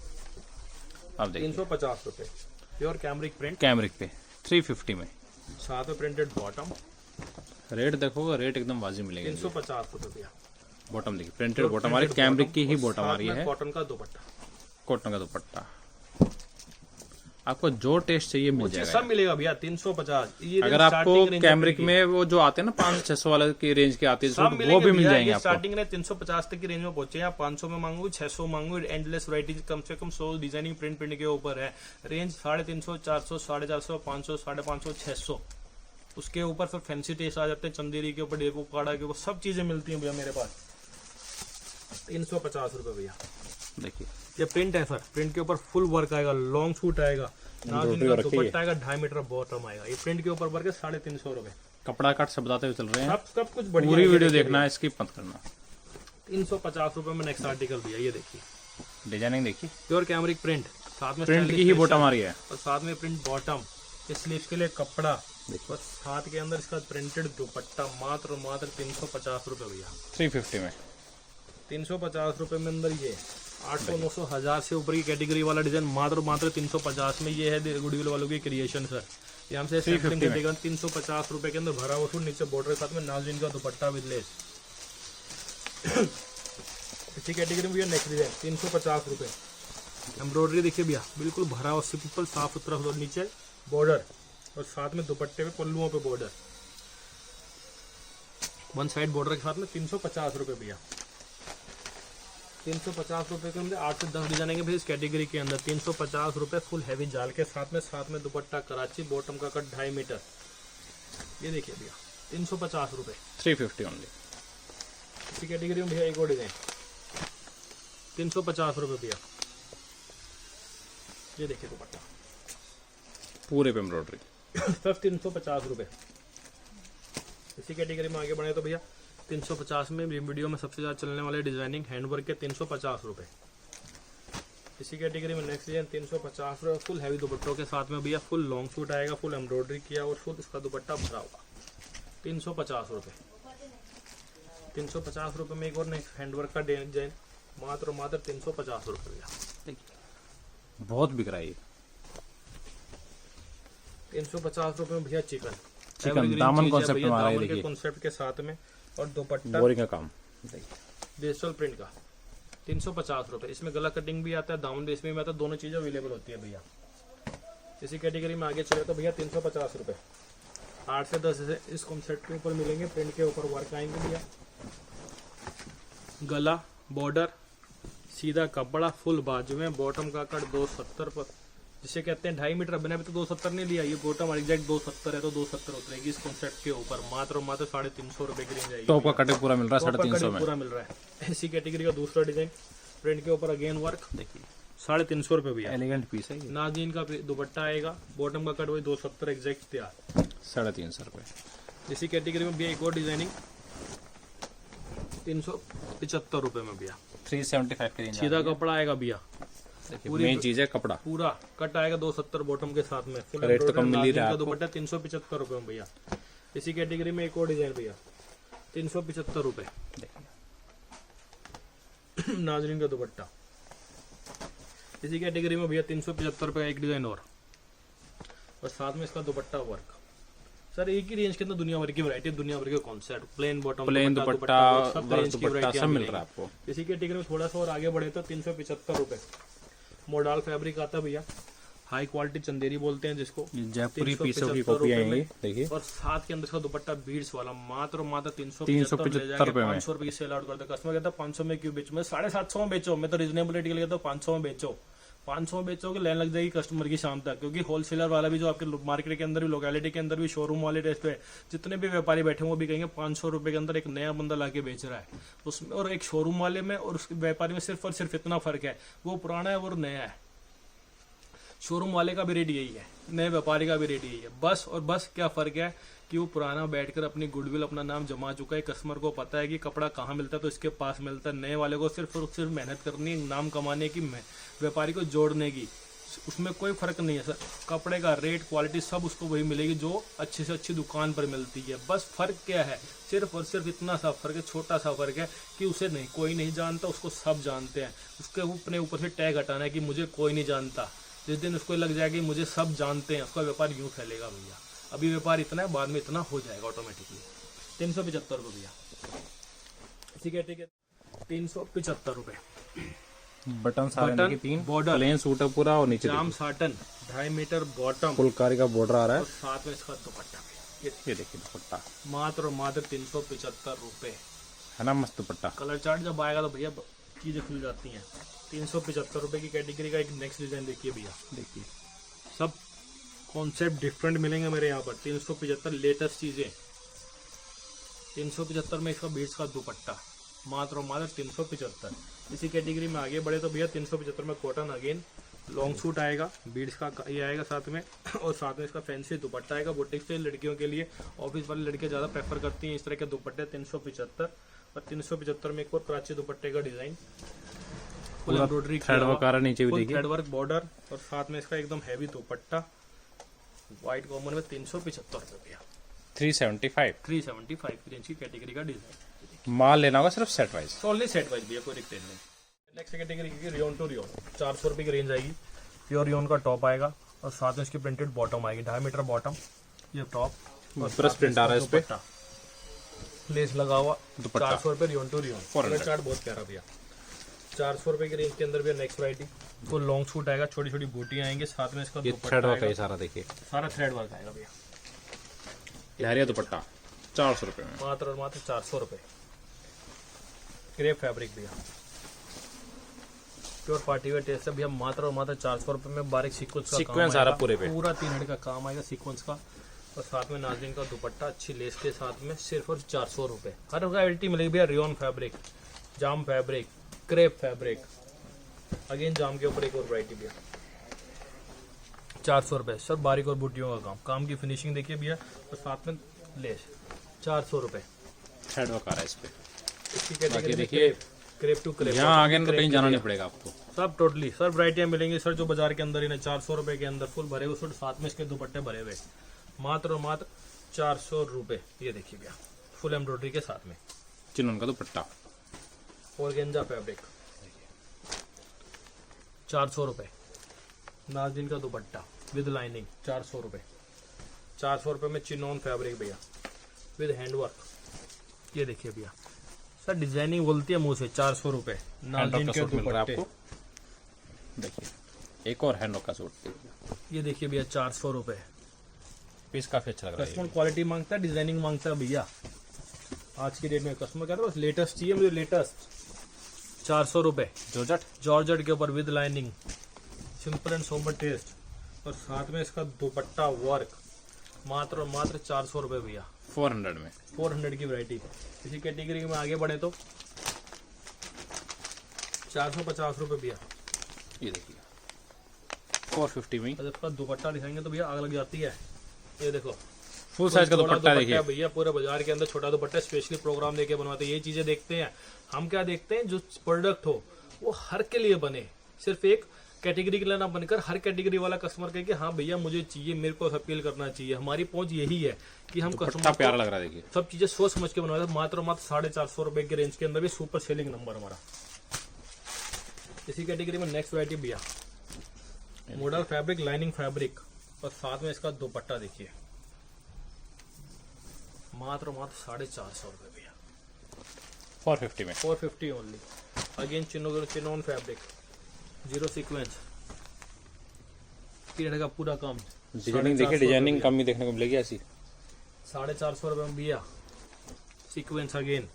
अब देखिए 350 रुपए, प्योर कैमरिक प्रिंट, कैमरिक पे 350 में। साथ में प्रिंटेड बॉटम, रेट देखोगे, रेट एकदम वाजिब मिलेगा। 350 रुपए भैया। बॉटम देखिए, प्रिंटेड बॉटम आ रही है, कैमरिक की ही बॉटम आ रही है, कॉटन का दुपट्टा, कॉटन का दुपट्टा। आपको जो टेस्ट चाहिए मिल जाएगा। सब मिलेगा भैया 350। ये अगर आपको कैमरिक में वो जो आते हैं ना 500-600 वाले की रेंज के आते हैं, सब वो भी मिल जाएंगे आपको। स्टार्टिंग में 350 तक की रेंज में पहुंचे हैं, 500 में मांगू, 600 मांगू, एंडलेस वैरायटी, कम से कम 100 डिजाइनिंग प्रिंट के ऊपर है। रेंज 350, 400, 450, 500, 550, 600। उसके ऊपर फिर फैंसी टेस्ट आ जाते हैं, चंदेरी के ऊपर, डेको काड़ा के ऊपर, सब चीजें मिलती हैं भैया मेरे पास। 350 रुपए भैया। देखिए ये प्रिंट है सर, प्रिंट के ऊपर फुल वर्क आएगा, लॉन्ग सूट आएगा, दुपट्टा आएगा, 2.5 मीटर बॉटम आएगा। ये प्रिंट के ऊपर वर्क है, 350 रुपए। कपड़ा कट से बताते हुए चल रहे हैं, सब कुछ बढ़िया। पूरी वीडियो देखना है, स्किप मत करना। 350 रुपए में नेक्स्ट आर्टिकल भैया, ये देखिए डिजाइनिंग देखिए, प्योर कैमरिक प्रिंट, साथ में प्रिंट की ही बॉटम आ रही है, और साथ में प्रिंट बॉटम, इस स्लीव्स के लिए कपड़ा, और साथ के अंदर इसका प्रिंटेड दुपट्टा, मात्र 350 रुपए भैया। 350 में। 350 रुपए में अंदर ये 800, 900, 1000 से ऊपर की कैटेगरी वाला डिजाइन मात्र 350 में। ये है गुडविल वालों की क्रिएशन सर, यहाँ से 350 रुपए के अंदर भरा हुआ सूट, नीचे बॉर्डर के साथ में नाज़रीन का दुपट्टा विद लेस। इसी कैटेगरी में भैया नेक्स्ट डिजाइन 350 रुपए, एम्ब्रॉयडरी देखिए भैया, बिल्कुल भरा हुआ सिंपल साफ सुथरा, नीचे बॉर्डर और साथ में दुपट्टे पे पल्लुओं पे बॉर्डर, वन साइड बॉर्डर के साथ में 350 रुपए भैया। 350 रुपए के अंदर 8 से 10 डिजाइन आएंगे भैया इस कैटेगरी के अंदर। 350 रुपए फुल हैवी जाल के साथ में दुपट्टा कराची, बॉटम का कट 2.5 मीटर। ये देखिए भैया 350 रुपए, 350 ओनली। इसी कैटेगरी में भैया एक और डिजाइन 350 रुपए भैया। ये देखिए दुपट्टा पूरे पे एम्ब्रॉयडरी, सिर्फ 350 रुपए। इसी कैटेगरी में आगे बढ़े तो भैया 350 में वीडियो में सबसे ज्यादा चलने वाले डिजाइनिंग हैंडवर्क के 350 रुपए। इसी कैटेगरी में नेक्स्ट डिजाइन 350 रुपए, फुल हैवी दुपट्टों के साथ में भैया, फुल लॉन्ग सूट आएगा, फुल एम्ब्रॉयडरी किया और फुल इसका दुपट्टा भरा हुआ, 350 रुपए। 350 रुपए में एक और नेक्स्ट हैंडवर्क का डिजाइन, मात्र 350 रुपए भैया। बहुत बिक रहा है ये। 350 रुपए में भैया चिकन दामन कॉन्सेप्ट में आ रहा है, देखिए कॉन्सेप्ट के साथ में, और दुपट्टा बोरिंग का काम डिजिटल प्रिंट का 350 रुपए। इसमें गला कटिंग भी आता है, दामन भी इसमें भी आता है, दोनों चीजें अवेलेबल होती है भैया। इसी कैटेगरी में आगे चले तो भैया 350 रुपए, 8 से 10 इस कॉन्सेप्ट के ऊपर मिलेंगे, प्रिंट के ऊपर वर्क आएंगे भैया, गला बॉर्डर, सीधा कपड़ा, फुल बाजू में, बॉटम का कट 270 पर, जिसे कहते हैं 2.5 मीटर। मैंने अभी तो 270 नहीं लिया, ये बॉटम एग्जैक्ट 270 है, तो 270 उतरेगी इस कॉन्सेप्ट के ऊपर, मात्र 350 रुपए की रेंज आएगी। टॉप का कटिंग पूरा मिल रहा है, टॉप का 350 कटिंग में। पूरा मिल रहा है। इसी कैटेगरी का दूसरा डिजाइन, प्रिंट के ऊपर अगेन वर्क, देखिए 350 रुपए भैया। एलिगेंट पीस है ये, नाज़रीन का दुपट्टा आएगा, बॉटम का कट वही 270 एग्जैक्ट तैयार, 350 रुपए। इसी कैटेगरी में भैया एक और डिजाइनिंग 375 रुपए में भैया, 375 की रेंज। सीधा कपड़ा आएगा भैया, मेन चीज है कपड़ा, पूरा कट आएगा 270 बॉटम के साथ में, फुल रेट तो कम मिल ही रहा है का दुपट्टा 375 रुपए में भैया। इसी कैटेगरी में एक और डिजाइन भैया 375 रुपए, नाज़रीन का दुपट्टा। इसी कैटेगरी में भैया 375 रुपए का एक डिजाइन और साथ में इसका दुपट्टा वर्क। सर एक ही रेंज के अंदर दुनिया भर की वैरायटी, दुनिया भर के concept, plain bottom, plain dupatta, work dupatta सब मिल रहा है आपको। इसी कैटेगरी में थोड़ा सा और आगे बढ़े तो 375 रुपए, मोडाल फैब्रिक आता भैया, हाई क्वालिटी चंदेरी बोलते हैं जिसको, जयपुरी पीसों की कॉपी आएंगी, देखिए, और साथ के अंदर इसका दुपट्टा बीड्स वाला, मात्र 375 रुपए में। 500 रुपए की सेल आउट करता है कस्टमर, कहता है 500 में क्यों बेचो, मैं 750 में बेचो, मैं तो रिजनेबल रेट के लिए कहता हूँ 500 में बेचो, 500 बेचोगे लाइन लग जाएगी कस्टमर की शाम तक, क्योंकि होलसेलर वाला भी जो आपके मार्केट के अंदर भी लोकेलिटी के अंदर भी शोरूम वाले टेस्ट पे जितने भी व्यापारी बैठे हैं वो भी कहेंगे 500 रुपए के अंदर एक नया बंदा लाके बेच रहा है उसमें, और एक शोरूम वाले में और उसके व्यापारी में सिर्फ और सिर्फ इतना फर्क है, वो पुराना है और नया है। शोरूम वाले का भी रेट यही है, नए व्यापारी का भी रेट यही है, बस और बस क्या फर्क है कि वो पुराना बैठकर अपनी गुडविल अपना नाम जमा चुका है, कस्टमर को पता है कि कपड़ा कहाँ मिलता है तो इसके पास मिलता है। नए वाले को सिर्फ और सिर्फ मेहनत करनी है, नाम कमाने की, व्यापारी को जोड़ने की, उसमें कोई फर्क नहीं है सर। कपड़े का रेट क्वालिटी सब उसको वही मिलेगी जो अच्छी से अच्छी दुकान पर मिलती है। बस फर्क क्या है, सिर्फ और सिर्फ इतना सा फर्क है, छोटा सा फर्क है कि उसे नहीं कोई नहीं जानता, उसको सब जानते हैं। उसके अपने ऊपर से टैग हटाना है कि मुझे कोई नहीं जानता। जिस दिन उसको लग जाएगा कि मुझे सब जानते हैं, उसका व्यापार यूँ फैलेगा भैया। अभी व्यापार इतना है, बाद में इतना हो जाएगा ऑटोमेटिकली। 375 रुपये भैया, ठीक है ठीक है, 375 रुपये। बटन सारे के 3 बॉर्डर प्लेन सूट है पूरा, और नीचे जाम साटन 2.5 मीटर बॉटम, फुलकारी का बॉर्डर आ रहा और है। साथ में इसका दुपट्टा भी। ये देखिए दुपट्टा मात्र और मात्र 375 रुपये। है ना, मस्त दुपट्टा। कलर चार्ट जब आएगा तो भैया चीजें खुल जाती हैं। 375 रुपये की कैटेगरी का एक नेक्स्ट डिजाइन देखिए भैया, देखिए सब कॉन्सेप्ट डिफरेंट मिलेंगे मेरे यहाँ पर। 375 लेटेस्ट चीजें, 375 में इसका बीट्स का दुपट्टा, मात्र और मात्र 375। इसी कैटेगरी में आगे बढ़े तो भैया 375 में कॉटन अगेन लॉन्ग सूट आएगा, बीड्स का ये आएगा साथ में, और साथ में इसका फैंसी दुपट्टा आएगा। बुटीक से लड़कियों के लिए, ऑफिस वाली लड़कियां ज़्यादा प्रेफर करती हैं इस तरह के दुपट्टे। 375 और 375 में एक और प्राची दुपट्टे का design, full embroidery thread work आ रहा है नीचे भी देखिए। थ्रेड वर्क बॉर्डर, और साथ में इसका एकदम हैवी दुपट्टा व्हाइट कॉमन में 375 रुपये। 375 रेंज की कैटेगरी का डिजाइन। माल लेना होगा सिर्फ set wise, only set wise भैया, कोई रिटेल नहीं। नेक्स्ट कैटेगरी की रियोन टू रियोन 400 रुपये की रेंज आएगी। प्योर रियोन का टॉप आएगा और साथ में इसकी प्रिंटेड बॉटम आएगी, 2.5 मीटर बॉटम, ये टॉप और ब्रश प्रिंट आ रहा है इस पे, लेस लगा हुआ। दुपट्टा 400 रुपये rayon to rayon. Colour chart बहुत प्यारा भैया। 400 रुपये की रेंज के अंदर भी नेक्स्ट वैरायटी, तो लॉन्ग सूट आएगा, छोटी छोटी बूटियां आएंगी, साथ में इसका ये थ्रेड वर्क है ये सारा, देखिए सारा थ्रेड वर्क आएगा भैया। लहरिया दुपट्टा 400 रुपये में, मात्र और मात्र 400 रुपये। क्रेप फैब्रिक भैया, प्योर पार्टी वेयर टेस्ट है भैया, मात्र और मात्र 400 रुपये में। बारीक सीक्वेंस आ रहा पूरे पे, पूरा 3 हंड का काम आएगा सीक्वेंस का, और साथ में नाज़रीन का दुपट्टा अच्छी लेस के साथ में, सिर्फ और 400 रुपये। हर वैरायटी मिलेगी भैया। रियोन फैब्रिक, जाम फैब्रिक, क्रेप फैब्रिक, अगेन जाम के ऊपर एक और वैरायटी भैया, 400 रुपये। सब बारीक और बूटियों का काम की फिनिशिंग देखिए भैया, और साथ में लेस, 400 रुपये। थ्रेड वर्क आ रहा है इस पे। इसकी कैटेगरी देखिए क्रेप टू क्रेप, यहाँ आगे तो कहीं जाना नहीं पड़ेगा आपको। सब टोटली सब वैरायटियां मिलेंगी सर, जो बाजार के अंदर ही 400 रुपए के अंदर फुल भरे हुए सूट, साथ में इसके दुपट्टे भरे हुए, मात्र और मात्र 400 रुपये। ये देखिए भैया, फुल एम्ब्रॉयडरी के साथ में, चिनन का दुपट्टा, ऑर्गेन्जा फैब्रिक, 400 रुपये। नाज़रीन का दुपट्टा विद लाइनिंग, 400 रुपये। 400 रुपये में चिनॉन फैब्रिक भैया, विद हैंडवर्क। ये देखिए भैया सर, डिजाइनिंग बोलती है मुंह से। 400 रुपये नाज़रीन के दुपट्टे आपको। देखिए एक और हैंड का सूट देखिए, ये देखिए भैया, 400 रुपये। पीस काफी अच्छा लग रहा है। कस्टमर क्वालिटी मांगता है, डिजाइनिंग मांगता है भैया। आज की डेट में कस्टमर कहता है बस लेटेस्ट चाहिए मुझे, लेटेस्ट। 400 रुपये जॉर्जेट के ऊपर with lining, simple and sober taste, और साथ में इसका दुपट्टा वर्क, मात्र और मात्र 400 रुपये भैया। 400 में, 400 की वैरायटी। इसी कैटेगरी में आगे बढ़े तो 450 रुपये भैया। ये देखिए 450 में। जब इसका दुपट्टा दिखाएंगे तो भैया आग लग जाती है। ये देखो फुल साइज का दुपट्टा देखिए भैया, पूरे बाजार के अंदर छोटा दुपट्टा स्पेशली प्रोग्राम देके बनवाते हैं। ये चीजें देखते हैं हम, क्या देखते हैं, जो प्रोडक्ट हो वो हर के लिए बने, सिर्फ एक कैटेगरी के लिए ना बनकर हर कैटेगरी वाला कस्टमर कहे कि हाँ भैया मुझे चाहिए, मेरे को अपील करना चाहिए। हमारी पहुंच यही है कि हम कस्टमर प्यारा लग रहा है। देखिए सब चीजें सोच समझ के बनवाते हैं। मात्र 450 रुपए के रेंज के अंदर भी सुपर सेलिंग नंबर हमारा। इसी कैटेगरी में नेक्स्ट वैरायटी भैया, मॉडल फैब्रिक, लाइनिंग फैब्रिक, और साथ में इसका दुपट्टा देखिए, मात्र 450 रुपए भैया। 450 में, 450 only. Again chinon fabric, zero sequence, 3 का पूरा काम। डिजाइनिंग देखिए, डिजाइनिंग कम ही देखने को मिलेगी ऐसी। 450 रुपए में भैया, sequence again,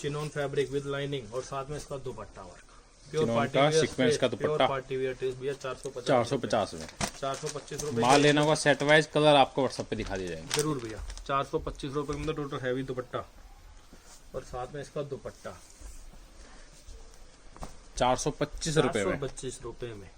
chinon fabric with lining, और साथ में इसका दुपट्टा वर्क। प्योर चिनोन पार्टी का वेयर सीक्वेंस का प्योर दुपट्टा पार्टी वेयर ड्रेस भैया 450 450 में। 425 रुपए माल लेना होगा सेट वाइज, कलर आपको व्हाट्सएप पे दिखा दिए जाएंगे। जरूर भैया। 425 रुपए में टोटल हैवी दुपट्टा और साथ में इसका दुपट्टा 425 रुपए में। 425 रुपए में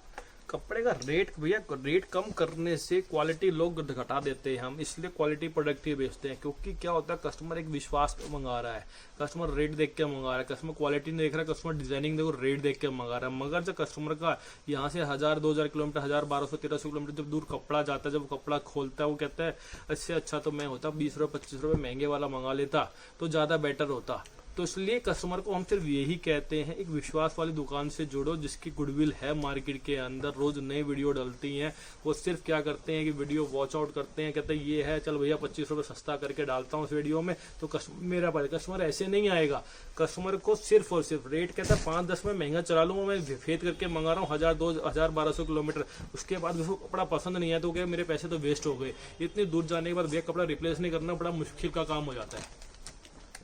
कपड़े का रेट भैया, रेट कम करने से क्वालिटी लोग घटा देते हैं हम, इसलिए क्वालिटी प्रोडक्ट ही बेचते हैं। क्योंकि क्या होता है, कस्टमर एक विश्वास पे मंगा रहा है, कस्टमर रेट देख के मंगा रहा है, कस्टमर क्वालिटी नहीं देख रहा है, कस्टमर डिजाइनिंग देखो, रेट देख के मंगा रहा है। मगर जब कस्टमर का यहाँ से 1000-2000 किलोमीटर, 1200-1300 किलोमीटर जब दूर कपड़ा जाता है, जब कपड़ा खोलता है, वो कहता है इससे अच्छा तो मैं होता 20 रुपये 25 रुपये महंगे वाला मंगा लेता तो ज्यादा बेटर होता। तो इसलिए कस्टमर को हम सिर्फ यही कहते हैं, एक विश्वास वाली दुकान से जुड़ो जिसकी गुडविल है मार्केट के अंदर। रोज नई वीडियो डलती हैं, वो सिर्फ क्या करते हैं कि वीडियो वॉच आउट करते हैं, कहते हैं ये है चल भैया 25 रुपये सस्ता करके डालता हूँ उस वीडियो में, तो मेरा कस्टमर ऐसे नहीं आएगा। कस्टमर को सिर्फ और सिर्फ रेट कहता है 5-10 में महंगा चला लूंगा, मैं फेद करके मंगा रहा हूँ 1000-1200 किलोमीटर, उसके बाद उसको कपड़ा पसंद नहीं आया तो क्या मेरे पैसे तो वेस्ट हो गए। इतनी दूर जाने के बाद भैया कपड़ा रिप्लेस नहीं करना बड़ा मुश्किल का काम हो जाता है।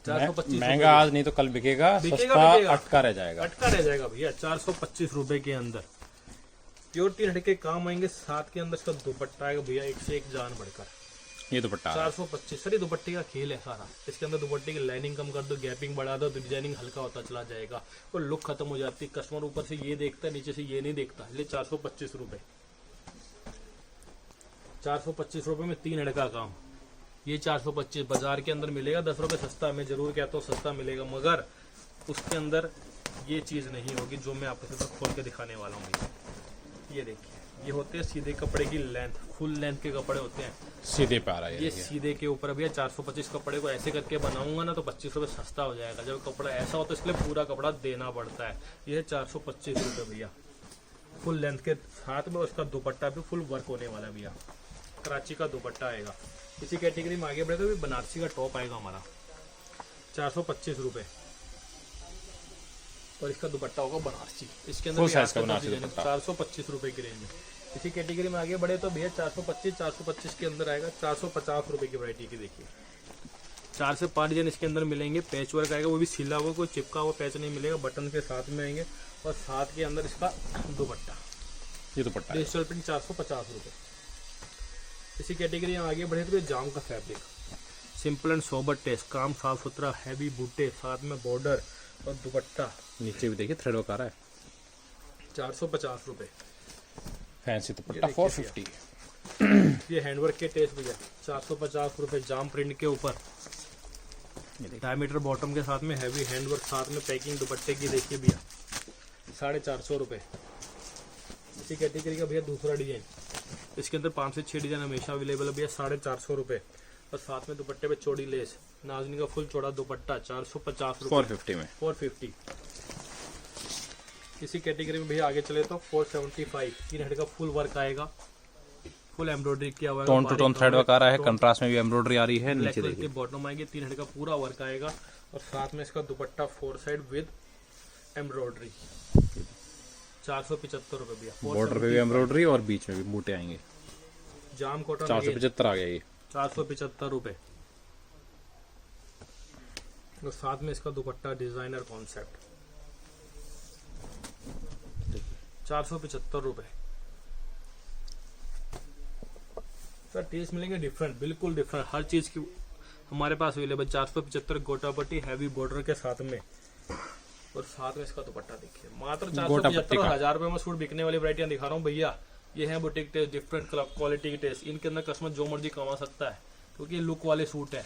425 महंगा आज नहीं तो कल बिकेगा, सस्ता अटका रह जाएगा भैया 425 रुपए के अंदर। प्योर 3 हटके काम आएंगे, साथ के अंदर इसका दुपट्टा आएगा भैया एक से एक जान बढ़कर। ये दुपट्टा 425 सर, ये दुपट्टे का खेल है सारा। इसके अंदर दुपट्टे की लाइनिंग कम कर दो, गैपिंग बढ़ा दो तो डिजाइनिंग हल्का होता चला जाएगा और लुक खत्म हो जाती है। कस्टमर ऊपर से ये देखता है, नीचे से ये नहीं देखता, इसलिए 425 रुपए। 425 रुपए में 3 हटका काम, ये 425 बाजार के अंदर मिलेगा 10 रुपए सस्ता। मैं जरूर कहता हूँ सस्ता मिलेगा, मगर उसके अंदर ये चीज नहीं होगी जो मैं आपको सिर्फ खोल के दिखाने वाला हूँ। ये देखिए, ये होते हैं सीधे कपड़े की लेंथ, फुल लेंथ के कपड़े होते हैं, सीधे पे आ रहा है ये सीधे के ऊपर। भैया 425 कपड़े को ऐसे करके बनाऊंगा ना तो 25 रुपए सस्ता हो जाएगा। जब कपड़ा ऐसा होता है इसलिए पूरा कपड़ा देना पड़ता है। ये है 425 रुपए भैया, फुल लेंथ के साथ में उसका दुपट्टा भी फुल वर्क होने वाला है भैया। कराची का दुपट्टा आएगा। इसी कैटेगरी में आगे बढ़े तो बनारसी का टॉप आएगा हमारा 425 रुपए और इसका दुपट्टा होगा बनारसी। इसके अंदर 425 रुपए की रेंज में। इसी कैटेगरी में आगे बढ़े तो भैया 425 के अंदर आएगा 450 रुपए की वैरायटी की। देखिए 4 से 5 डिजाइन इसके अंदर मिलेंगे। पैच वर्क आएगा, वो भी सिला हुआ, कोई चिपका हुआ पैच नहीं मिलेगा, बटन के साथ में आएंगे और साथ के अंदर इसका दुपट्टा। ये दुपट्टा डिजिटल प्रिंट 450 रुपए। इसी कैटेगरी में आगे बढ़े तो जाम का fabric, simple and sober taste, काम साफ सुथरा, हैवी बूटे, साथ में बॉर्डर और दुपट्टा। नीचे भी देखिए थ्रेड वर्क आ रहा है। 450 रुपए। फैंसी दुपट्टा 450। ये हैंडवर्क के टेस्ट भैया 450 रुपए, जाम प्रिंट के ऊपर, डायमीटर बॉटम के साथ में हैवी हैंडवर्क, साथ में पैकिंग दुपट्टे की। देखिए भैया 450 रुपए। इसी कैटेगरी का भैया दूसरा डिजाइन, इसके अंदर 5 से 6 डिजाइन हमेशा अवेलेबल है भैया। 450 रुपए और साथ में दुपट्टे पे चौड़ी लेस, नाजनी का फुल चौड़ा दुपट्टा 450 रुपए। 450 में 450। इसी कैटेगरी में भैया आगे चले तो 475, 3 हेड का फुल वर्क आएगा, फुल एम्ब्रॉयडरी किया हुआ है, tone to tone thread work आ रहा है, कंट्रास्ट में भी एम्ब्रॉयडरी आ रही है। ब्लैक नीचे कलर देखिए की बॉटम आएगी, 3 हेड का पूरा वर्क आएगा और साथ में इसका दुपट्टा 4 साइड विद एम्ब्रॉयडरी। 475 रुपए भैया। बॉर्डर पे भी एम्ब्रॉयडरी और बीच में भी बूटे आएंगे। जाम कॉटन 475 आ गया ये। 475 रुपए और साथ में इसका दुपट्टा डिजाइनर कॉन्सेप्ट 475 रुपए। सर टेस्ट मिलेंगे डिफरेंट, बिल्कुल डिफरेंट, हर चीज की हमारे पास अवेलेबल। 475 गोटा पट्टी हैवी बॉर्डर के साथ में और साथ में इसका दुपट्टा देखिए। मात्र 475 और 1000 रुपए में सूट बिकने वाली वैरायटियां दिखा रहा हूँ भैया। ये है बुटीक टेस्ट, डिफरेंट क्वालिटी की टेस्ट। इनके अंदर कस्टमर जो मर्जी कमा सकता है क्योंकि ये लुक वाले सूट है,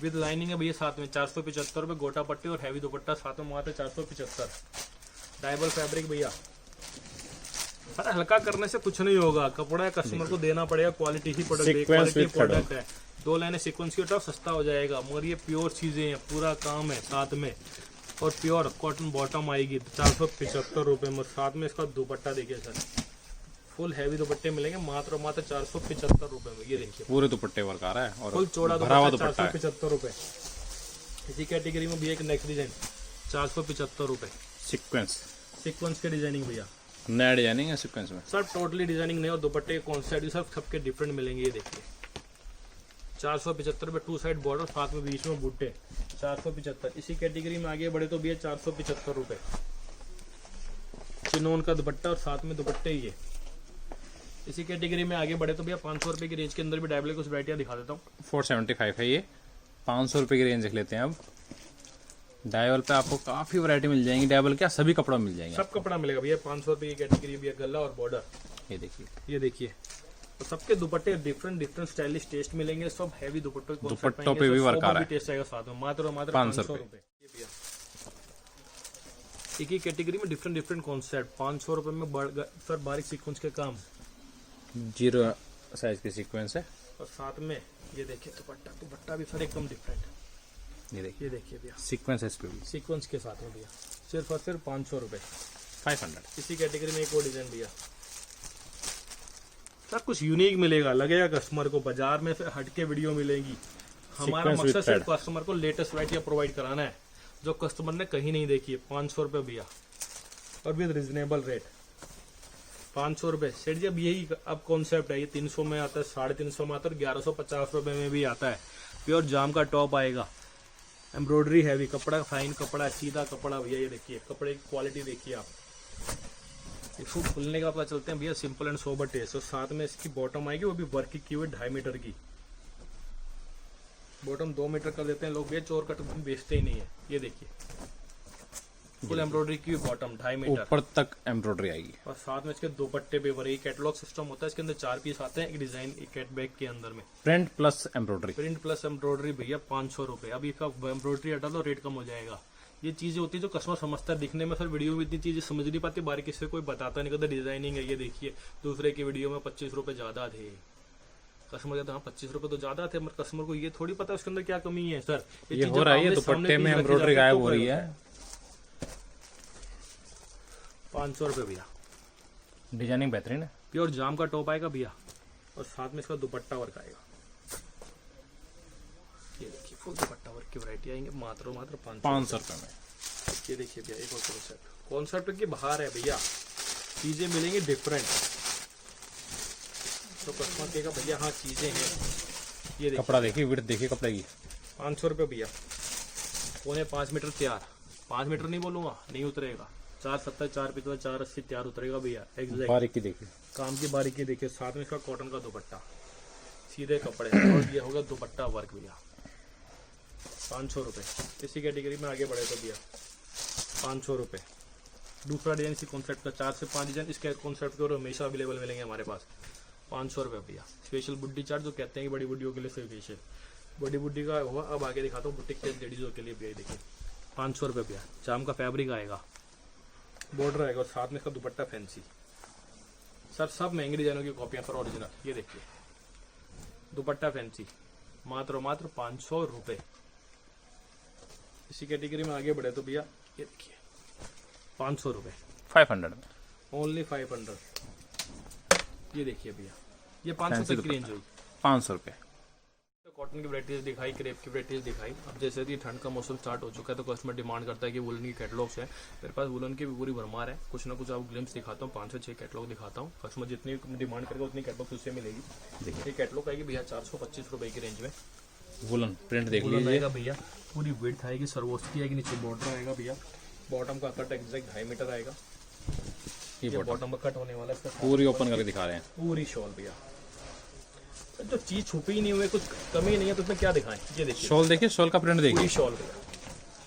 विद लाइनिंग है भैया। साथ में 475 रुपए गोटा पट्टी और हैवी दुपट्टा, साथ में मात्र 475। डायबल फैब्रिक भैया। सर हल्का करने से कुछ नहीं होगा, कपड़ा कस्टमर को देना पड़ेगा, क्वालिटी ही प्रोडक्ट है। 2 लाइनें सीक्वेंस की उठाओ, सस्ता हो जाएगा, मगर ये प्योर चीजें हैं, पूरा काम है साथ में। और प्योर कॉटन बॉटम आएगी 475 रुपए में। साथ में इसका दुपट्टा देखिए सर, फुल हैवी दुपट्टे मिलेंगे मात्र 475 रुपए में। ये देखिए पूरे दुपट्टे वर्क आ रहा है और फुल चौड़ा दुपट्टा 475 रुपए। इसी कैटेगरी में भी एक नेक्स्ट डिजाइन 475 रुपए। सीक्वेंस के डिजाइनिंग भैया, नया डिजाइनिंग है सीक्वेंस में। सर टोटली डिजाइनिंग नहीं और दुपट्टे के कॉन्सेप्ट सब सबके डिफरेंट मिलेंगे। ये देखिए 475 रुपए, 2 साइड बॉर्डर, साथ में बीच में बूटे 475। इसी कैटेगरी में आगे बढ़े तो भैया 475 रुपए। चिनोन का दुपट्टा और साथ में दुपट्टे ये। इसी कैटेगरी में आगे बढ़े तो भैया 500 रुपए की रेंज के अंदर भी डायबल कुछ वैरायटियाँ दिखा देता हूँ। 475 है ये, 500 रुपये की रेंज देख लेते हैं अब। डायबल पे आपको काफ़ी वैरायटी मिल जाएंगी, डायबल क्या सभी कपड़ा मिल जाएंगे। सब कपड़ा मिलेगा भैया 500 रुपए की कैटेगरी भैया, गला और बॉर्डर। ये देखिए, ये देखिए, तो सबके दुपट्टे डिफरेंट स्टाइलिश टेस्ट मिलेंगे, सब हैवी दुपट्टों के concept दुपट्टों आएंगे, पे भी सब वर्क आ सोबर रहा भी टेस्ट आएगा साथ में, मात्र और मात्र 500 रुपए। ये भैया एक ही कैटेगरी में डिफरेंट कॉन्सेप्ट, 500 रुपए में सर बारीक सीक्वेंस के काम 0 साइज की सीक्वेंस है। और साथ में ये देखिए दुपट्टा भी सर एकदम डिफरेंट। ये देखिए, ये देखिए भैया सीक्वेंस है इस पे भी, सीक्वेंस के साथ में भैया सिर्फ और सिर्फ 500 रुपए। 500। इसी कैटेगरी में एक और डिजाइन भैया, सब कुछ यूनिक मिलेगा, लगेगा कस्टमर को बाजार में से हटके वीडियो मिलेगी। हमारा Sequence with मकसद सिर्फ thread। कस्टमर को लेटेस्ट वैरायटी प्रोवाइड कराना है जो कस्टमर ने कहीं नहीं देखी है। 500 रुपए भैया और विद रिजनेबल रेट। 500 रुपए सेठ जी। अब यही अब कॉन्सेप्ट है, ये 300 में आता है, 350 में आता है, 1150 रुपए में भी आता है। प्योर जाम का टॉप आएगा, एम्ब्रॉयडरी हैवी कपड़ा, फाइन कपड़ा, सीधा कपड़ा भैया। ये देखिए कपड़े की क्वालिटी देखिए आप, इसको खुलने का पता चलते हैं भैया, सिंपल एंड सोबर टेस्ट। और साथ में इसकी बॉटम आएगी वो भी वर्क की हुई 2.5 मीटर की बॉटम, 2 मीटर कर देते हैं लोग भैया, चोर कट बेचते ही नहीं है। ये देखिए फुल एम्ब्रॉयडरी की बॉटम 2.5 मीटर, ऊपर तक एम्ब्रॉयडरी आएगी। और साथ में इसके दुपट्टे पे वर, ये कैटलॉग सिस्टम होता है, इसके अंदर 4 पीस आते हैं, एक डिजाइन एक कैट बैग के अंदर में। Print plus embroidery, print plus embroidery भैया 500 रुपए। अभी इसका एम्ब्रॉयडरी हटा दो रेट कम हो जाएगा। ये चीजें होती है जो कस्टमर समझता है, दिखने में सर वीडियो में इतनी चीजें समझ नहीं पाती, बारीकी से कोई बताता नहीं, कहता डिजाइनिंग है। ये देखिए दूसरे की वीडियो में 25 रुपए ज्यादा थे, कस्टमर कहता हाँ 25 रुपए तो ज्यादा थे, मगर कस्टमर को ये थोड़ी पता उसके अंदर क्या कमी है सर। ये हो रहा है, ये दुपट्टे में एम्ब्रॉयडरी गायब हो रही है। 500 रुपए भैया, डिजाइनिंग बेहतरीन है। प्योर जाम का टॉप आएगा भैया, और साथ में इसका दुपट्टा वर्क आएगा। ये देखिए फुल दुपट्टा वर्क की वैरायटी आएंगे मात्र 500 रुपए में। ये देखिए भैया एक और कॉन्सेप्ट की बाहर है भैया, चीजें मिलेंगी डिफरेंट, तो कस्टमर कहेगा भैया हाँ चीजें हैं। ये देखिए कपड़ा देखिए, विड्थ देखिए कपड़े की। 500 रुपए भैया, 5.25 मीटर तैयार, 5 मीटर नहीं बोलूंगा, नहीं उतरेगा, 470 475 480 तैयार उतरेगा भैया। एग्जैक्ट बारीकी देखिए, काम की बारीकी देखिए। साथ में इसका कॉटन का दुपट्टा, सीधे कपड़े, और ये होगा दुपट्टा वर्क भैया। 500 रुपए। इसी कैटेगरी में आगे बढ़े तो भैया 500 रुपए। दूसरा डिजाइन इसी कॉन्सेप्ट का, 4 से 5 डिजाइन इसके कॉन्सेप्ट के और हमेशा अवेलेबल मिलेंगे हमारे पास। 500 रुपए भैया। स्पेशल बुड्डी चार्ट जो कहते हैं कि बड़ी बुड्डियों के लिए स्पेशल, बड़ी बुड्डी का हुआ। अब आगे दिखाता हूँ बुटीक के लेडीजों के लिए भैया। देखिए 500 रुपए भैया, जाम का फैब्रिक आएगा, बॉर्डर आएगा, और साथ में इसका दुपट्टा फैंसी। सर सब महंगे डिजाइनों की कॉपियां पर ओरिजिनल। ये देखिए दुपट्टा फैंसी, मात्र 500 रुपए। इसी कैटेगरी में आगे बढ़े तो भैया ये देखिए 500 रुपए, 500 में, ओनली 500। ये देखिए भैया, ये 500 तक की रेंज होगी। 500 रुपए। कॉटन की वैरायटीज दिखाई, क्रेप की वैरायटीज दिखाई। अब जैसे कि ठंड का मौसम स्टार्ट हो चुका है तो कस्टमर डिमांड करता है कि वुलन की कैटलॉग्स है। मेरे पास वुलन की भी पूरी भरमार है, कुछ ना कुछ आपको ग्लिम्स दिखाता हूँ, 5 से 6 कैटलॉग दिखाता हूँ। कस्टमर जितनी डिमांड करेगा उतनी कैटलॉग उससे मिलेगी। देखिए ये कैटलॉग आएगी भैया 425 रुपए की रेंज में। वुलन प्रिंट देख वुलन लीजिए, आएगा भैया, पूरी विड्थ आएगी, सर्वोस्की आएगी, नीचे बॉर्डर आएगा भैया, बॉटम का कट एग्जैक्ट 2.5 मीटर आएगा। ये बॉटम का कट होने वाला है इसका, पूरी ओपन करके दिखा रहे हैं। पूरी शॉल भैया। जो चीज छुपी ही नहीं हुई, कुछ कमी नहीं है तो उसमें क्या दिखाएं। ये देखिए शॉल देखिए, शॉल का प्रिंट देखिए, पूरी शॉल भैया,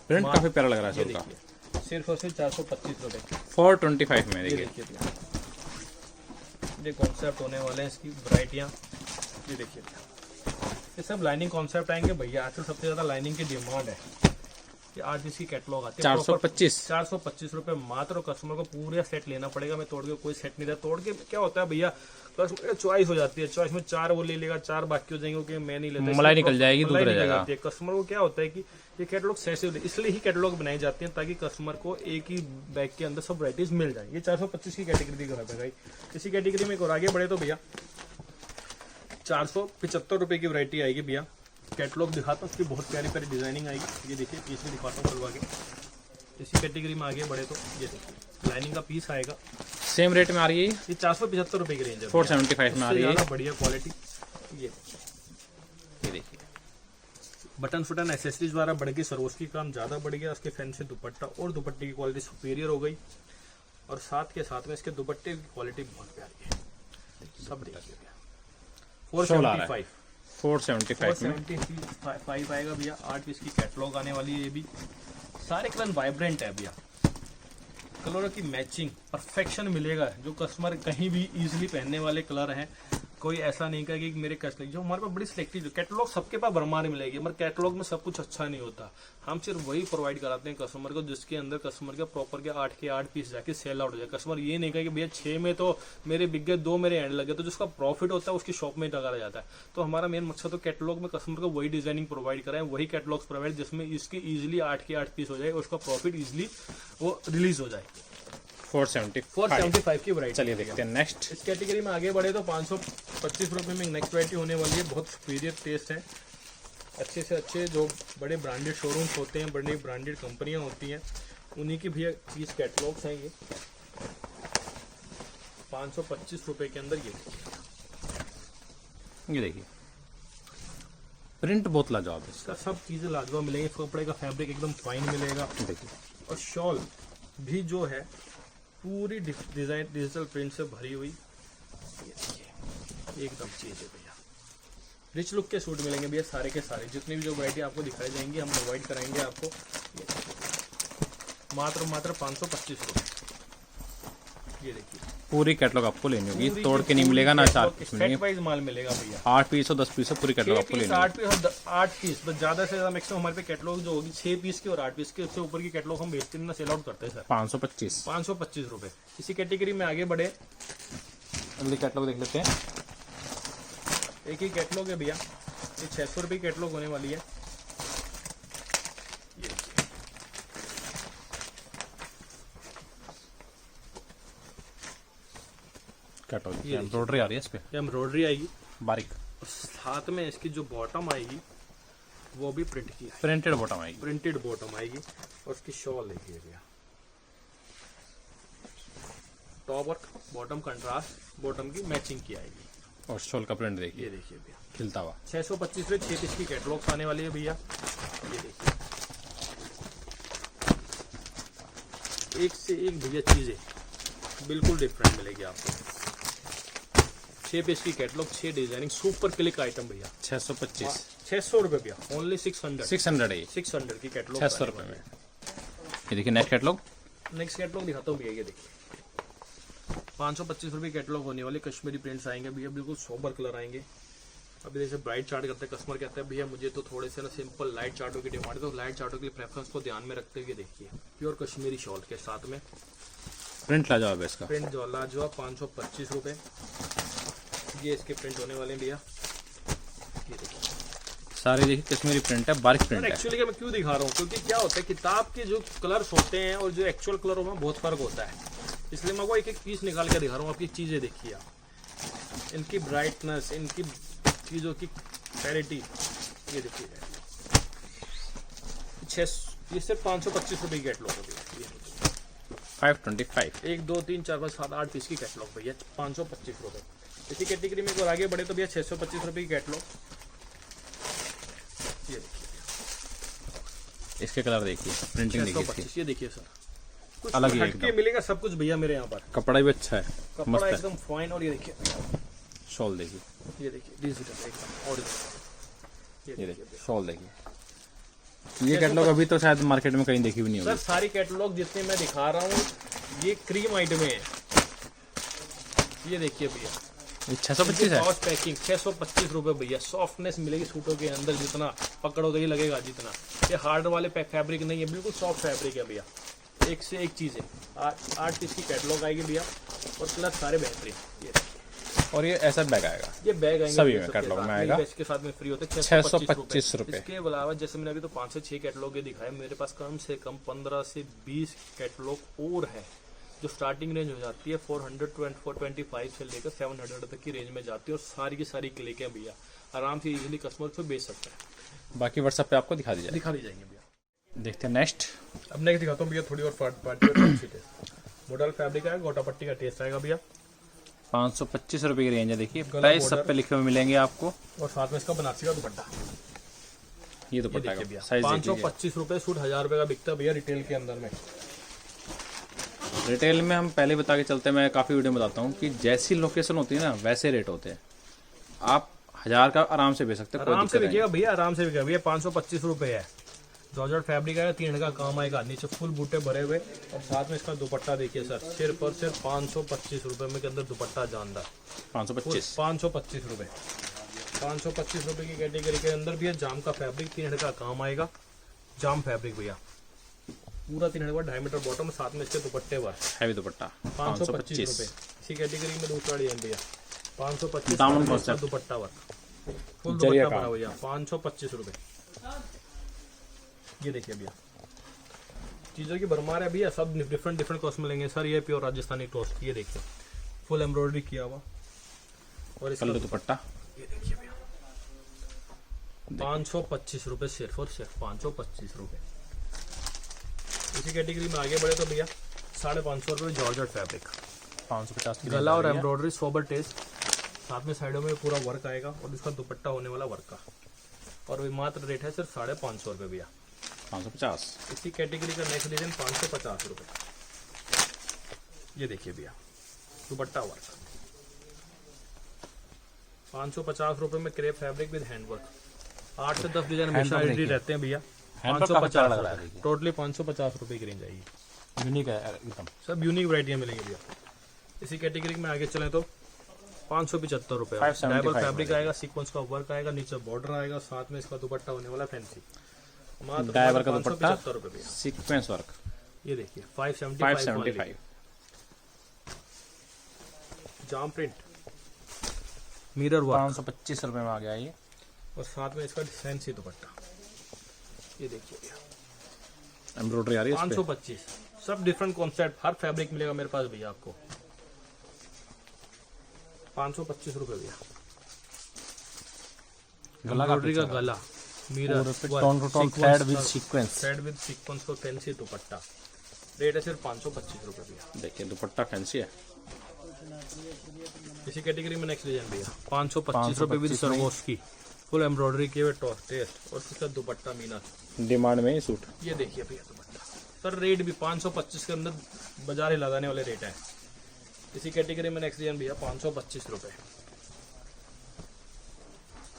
प्रिंट काफी प्यारा लग रहा है ये शॉल का। देखिए सिर्फ और सिर्फ 425 रुपए। 425 में ये देखिए। देखिए भैया, ये कॉन्सेप्ट होने वाले हैं, इसकी वैरायटियां ये देखिए भैया। ये सब लाइनिंग कॉन्सेप्ट आएंगे भैया। आजकल सबसे ज्यादा लाइनिंग की डिमांड है। ये आज इसकी कैटलॉग आती है 425 रुपए मात्र। कस्टमर को पूरा सेट लेना पड़ेगा। मैं तोड़ के कोई सेट नहीं था। तोड़ के क्या होता है भैया, कस्टमर चॉइस हो जाती है, चॉइस में 4 वो ले लेगा, 4 बाकी हो जाएंगे कि मैं नहीं लेता, मलाई निकल जाएगी, दूध रह जाएगा। कस्टमर को क्या होता है कि ये कैटलॉग सैसे, इसलिए ही कैटलॉग बनाई जाती है ताकि कस्टमर को एक ही बैग के अंदर सब वैराइटीज मिल जाए। ये 425 की कैटेगरी का है भाई। इसी कैटेगरी में एक और आगे बढ़े तो भैया 475 रुपए की वैरायटी आएगी भैया। कैटलॉग दिखाता हूँ, उसकी बहुत प्यारी प्यारी डिजाइनिंग आएगी। ये देखिए पीस भी दिखाता हूँ खुलवा के। इसी कैटेगरी में आगे बढ़े तो ये देखिए लाइनिंग का पीस आएगा, सेम रेट में आ रही है ये 475 रुपए की रेंज है, 475 में आ रही है। बढ़िया क्वालिटी। ये देखिए बटन फुटन एसेसरीज द्वारा बढ़ गई, सरोस की काम ज्यादा बढ़ गया, उसके फैंसी दुपट्टा और दुपट्टे की क्वालिटी सुपीरियर हो गई। और साथ के साथ में इसके दुपट्टे की क्वालिटी बहुत प्यारी है। सब देखिए भैया, 475 475 में 475 आएगा भैया। 8 पीस की कैटलॉग आने वाली है। ये भी सारे कलर वाइब्रेंट है भैया, कलरों की मैचिंग परफेक्शन मिलेगा। जो कस्टमर कहीं भी इजीली पहनने वाले कलर हैं, कोई ऐसा नहीं कहेगा कि मेरे कस्टमर जो हमारे पास बड़ी सिलेक्टिव कैटलॉग सबके पास भरमार मिलेगी, मगर कैटलॉग में सब कुछ अच्छा नहीं होता। हम सिर्फ वही प्रोवाइड कराते हैं कस्टमर को जिसके अंदर कस्टमर के प्रॉपर के 8 पीस जाके सेल आउट हो जाए। कस्टमर ये नहीं कहे कि भैया 6 में तो मेरे बिक गए, 2 मेरे एंड लगे, तो जिसका प्रॉफिट होता है उसकी शॉप में लगा जाता है। तो हमारा मेन मकसद तो कैटलॉग में कस्टमर को वही डिजाइनिंग प्रोवाइड कराएं, वही कैटलॉग्स प्रोवाइड जिसमें इसकी इजिली 8 पीस हो जाए, उसका प्रॉफिट इजिली वो रिलीज हो जाए। 475 की वैरायटी। चलिए देखते हैं नेक्स्ट। इस कैटेगरी में आगे बढ़े तो 525 रुपए में नेक्स्ट वैरायटी होने वाली है। बहुत सुपीरियर टेस्ट है, अच्छे से अच्छे जो बड़े ब्रांडेड शोरूम्स होते हैं, बड़ी ब्रांडेड कंपनियां होती हैं, उन्हीं की भी चीज कैटलॉग्स हैं। ये 525 रुपए के अंदर ये देखिए प्रिंट बहुत लाजवाब है इसका, सब चीजें लाजवाब मिलेंगी। कपड़े का फैब्रिक एकदम फाइन मिलेगा। देखिए, और शॉल भी जो है पूरी डिजाइन डिजिटल प्रिंट से भरी हुई, ये देखिए एकदम चीज है भैया। रिच लुक के सूट मिलेंगे भैया सारे के सारे, जितनी भी जो वैरायटी आपको दिखाई जाएंगी हम प्रोवाइड कराएंगे आपको। मात्र 525 रुपए। ये देखिए पूरी कैटलॉग आपको लेनी होगी, तोड़ के नहीं मिलेगा ना। 4 पीस मिलेंगे, सेट वाइज माल मिलेगा भैया। 8 पीस और 10 पीस पूरी कैटलॉग आपको लेनी होगी। 8 पीस बस, ज्यादा से ज्यादा मैक्सिमम हमारे पे कैटलॉग जो होगी 6 पीस की और 8 पीस के, उससे ऊपर की कैटलॉग हम बेचते नहीं, सेल आउट करते हैं सर। 525 रुपए। इसी कैटेगरी में आगे बढ़े, अगली कैटलॉग देख लेते हैं। एक ही कैटलॉग है भैया, ये 600 रुपए की कैटलॉग होने वाली है। ये देखिए कैटलॉग एम्ब्रॉयडरी आ रही है इस पे, ये एम्ब्रॉयडरी आएगी बारीक और साथ में इसकी जो बॉटम आएगी वो भी प्रिंट की है, प्रिंटेड बॉटम आएगी। प्रिंटेड बॉटम आएगी। और उसकी शॉल देखिए भैया, टॉप और बॉटम कंट्रास्ट, बॉटम की मैचिंग की आएगी। और शॉल का प्रिंट देखिए, ये देखिए भैया खिलता हुआ। 625 रुपए 6 पीस की कैटलॉग्स आने वाली है भैया। ये देखिए एक से एक भैया चीजें बिल्कुल डिफरेंट मिलेगी आपको। 6 पीस की catalogue, 6 designing, super click item भैया। 625 600 रुपए भैया, ओनली 600 है ये, 600 की कैटलॉग 600 रुपए में। ये देखिए नेक्स्ट कैटलॉग। नेक्स्ट कैटलॉग दिखाता हूँ भैया। ये देखिए 525 रुपए कैटलॉग होने वाले, कश्मीरी प्रिंट्स आएंगे भैया, बिल्कुल सोबर कलर आएंगे। अभी जैसे ब्राइट चार्ट करते हैं कस्टमर, कहते हैं भैया मुझे तो थोड़े से ना सिंपल लाइट चार्टों की डिमांड है, तो लाइट चार्टों के प्रेफरेंस को ध्यान में रखते हुए देखिए प्योर कश्मीरी शॉल के साथ में प्रिंट लाजवाब है इसका, प्रिंट जो लाजवाब 525 रुपए। ये इसके प्रिंट होने वाले भैया। ये देखिए सारे देखिए कश्मीरी प्रिंट है, बारीक प्रिंट है। एक्चुअली मैं क्यों दिखा रहा हूँ, क्योंकि क्या होता है किताब के जो कलर्स होते हैं और जो एक्चुअल कलरों में बहुत फर्क होता है, इसलिए मैं आपको एक एक पीस निकाल के दिखा रहा हूँ। आपकी चीजें देखिए आप, इनकी ब्राइटनेस, इनकी चीजों की क्लैरिटी। ये देखिए ये सिर्फ 525 रुपए की कैटलॉग है। 525 1 2 3 4 5 7 8 पीस की कैटलॉग भैया 525 रुपए। इसी कैटेगरी में और आगे बढ़े तो भैया 625 रुपए की कैटलॉग। ये देखिए इसके कलर देखिए, प्रिंटिंग देखिए 625। ये देखिए सर कुछ अलग ही हटके एकदम। मिलेगा सब कुछ भैया मेरे यहाँ पर। कपड़ा भी अच्छा है, कपड़ा मस्त है। एकदम फाइन। और ये देखिए शॉल देखिए, ये देखिए डिजिटल एकदम ओरिजिनल। ये देखिए शॉल देखिए। ये कैटलॉग अभी तो शायद मार्केट में कहीं देखी भी नहीं सर होगी। सारी कैटलॉग जितने मैं दिखा रहा हूँ ये क्रीम आइटम है। ये देखिए भैया ये 625 है। पाउच पैकिंग 625 रुपए भैया। सॉफ्टनेस मिलेगी सूटों के अंदर, जितना पकड़ो तो ही लगेगा जितना। ये हार्ड वाले फैब्रिक नहीं है, बिल्कुल सॉफ्ट फैब्रिक है भैया। एक से एक चीज है। 8 पीस की कैटलॉग आएगी भैया और कलर सारे बेहतरीन। ये और ये ऐसा बैग आएगा, ये बैग आएंगे सभी में कैटलॉग में आएगा। इसके साथ में फ्री होते हैं 625 रुपए। इसके अलावा जैसे मैंने अभी तो 5 से 6 कैटलॉग दिखाए, मेरे पास कम से कम 15 से 20 कैटलॉग और है जो स्टार्टिंग रेंज हो जाती है 425 से लेकर 700 तक की रेंज में जाती है। और सारी की सारी क्लिकें भैया आराम से इजीली कस्टमर पे बेच सकते हैं। बाकी व्हाट्सएप पे आपको दिखा दी दिखा दी जाएंगे भैया। देखते हैं नेक्स्ट। अब नेक्स्ट दिखाता हूँ भैया थोड़ी और पार्टी और फैंसी टेस्ट। मॉडल फैब्रिक आएगा, गोटा पट्टी का टेस्ट आएगा भैया। 525 रुपए की रेंज है। देखिए प्राइस सब पे लिखे हुए मिलेंगे आपको। और साथ में इसका बनारसी का दुपट्टा। ये दुपट्टा देखिए भैया का साइज देखिए। 525 रुपए सूट 1000 रुपए का बिकता है भैया रिटेल के अंदर में। रिटेल में हम पहले बता के चलते हैं, मैं काफ़ी वीडियो में बताता हूँ कि जैसी लोकेशन होती है ना वैसे रेट होते हैं। आप 1000 का आराम से बेच सकते हैं, कोई आराम से दिक्कत नहीं। बिकेगा भैया, आराम से बिकेगा भैया। 525 रुपए है। जॉर्जेट फैब्रिक आएगा, 3 का काम आएगा, नीचे फुल बूटे भरे हुए और साथ में इसका दुपट्टा देखिए सर, सिर्फ और सिर्फ 525 रुपए में के अंदर दुपट्टा जानदार 525। 525 रुपए। 525 रुपए की कैटेगरी के अंदर भी है जाम का फैब्रिक, 3 का काम आएगा, जाम फैब्रिक भैया, पूरा 3 का डायमीटर बॉटम, साथ में इसके दुपट्टे वर, हैवी दुपट्टा 525 रुपए। इसी कैटेगरी में दूसरा डिजाइन भैया 525, दामन साथ में इसका concept। दुपट्टा वर, फुल जरिया दुपट्टा काम। भरा भैया, 525 रुपए। ये देखिए भैया, चीजों की भरमार है भैया, सब डिफरेंट डिफरेंट कॉस्ट में लेंगे सर। ये प्योर राजस्थानी टोस्ट, ये देखिए फुल एम्ब्रॉयडरी किया हुआ और इसका पल्लू दुपट्टा। ये देखिए भैया 525 रुपए, सिर्फ और सिर्फ 525 रुपए। इसी कैटेगरी में आगे बढ़े तो भैया 550 रुपए जॉर्जेट फैब्रिक, 550 की गला और रेंज आ रही है। एम्ब्रॉयडरी सोबर टेस्ट, साथ में साइडों में पूरा वर्क आएगा और इसका दुपट्टा होने वाला वर्क का, और वही मात्र रेट है सिर्फ 550 रुपए भैया। 550। इसी कैटेगरी का नेक्स्ट डिजाइन 550 रुपए। ये देखिए भैया दुपट्टा वर्क, 550 रुपए में क्रेप फैब्रिक विद हैंडवर्क। 8 से 10 डिजाइन हमेशा हैंडवर्क रेडी देखिए। रहते हैं भैया। हैंडवर्क काफी प्यारा लग रहा है 550 देखिए। टोटली 550 रुपए की रेंज आएगी। यूनिक है एकदम। सब यूनिक वराइटियां मिलेंगी भैया। इसी कैटेगरी में आगे चले तो 575 रुपए। 575 डायबल फैब्रिक आएगा, सीक्वेंस का वर्क आएगा, नीचे बॉर्डर आएगा, साथ में इसका दुपट्टा होने वाला फैंसी, मात्र डायबर का दुपट्टा, 575 रुपए भैया। सीक्वेंस वर्क, ये देखिए 575 575। जाम प्रिंट, मिरर वर्क 525 रुपए में आ गया ये। और साथ में इसका फैंसी दुपट्टा। ये देखिए भैया एम्ब्रॉयडरी आ रही है इस पे। 525, सब डिफरेंट कॉन्सेप्ट, हर फैब्रिक मिलेगा मेरे पास भैया आपको। 525 रुपए भैया। गला का एम्ब्रॉयडरी का गला, mirror tone to tone thread with sequence. Thread with sequence को फैंसी दुपट्टा, रेट है सिर्फ 525 रुपए भैया। देखिए दुपट्टा फैंसी है। इसी कैटेगरी में नेक्स्ट डिजाइन भैया 525 रुपए विद 525 में। सरगोस की फुल एम्ब्रॉयडरी किए हुए टेस्ट और इसका दुपट्टा मीना। डिमांड में ही सूट। ये देखिए भैया दुपट्टा सर, रेट भी 525 के अंदर बाजार ही लगाने वाले रेट है। इसी कैटेगरी में नेक्स्ट डिजाइन भैया 525 रुपए।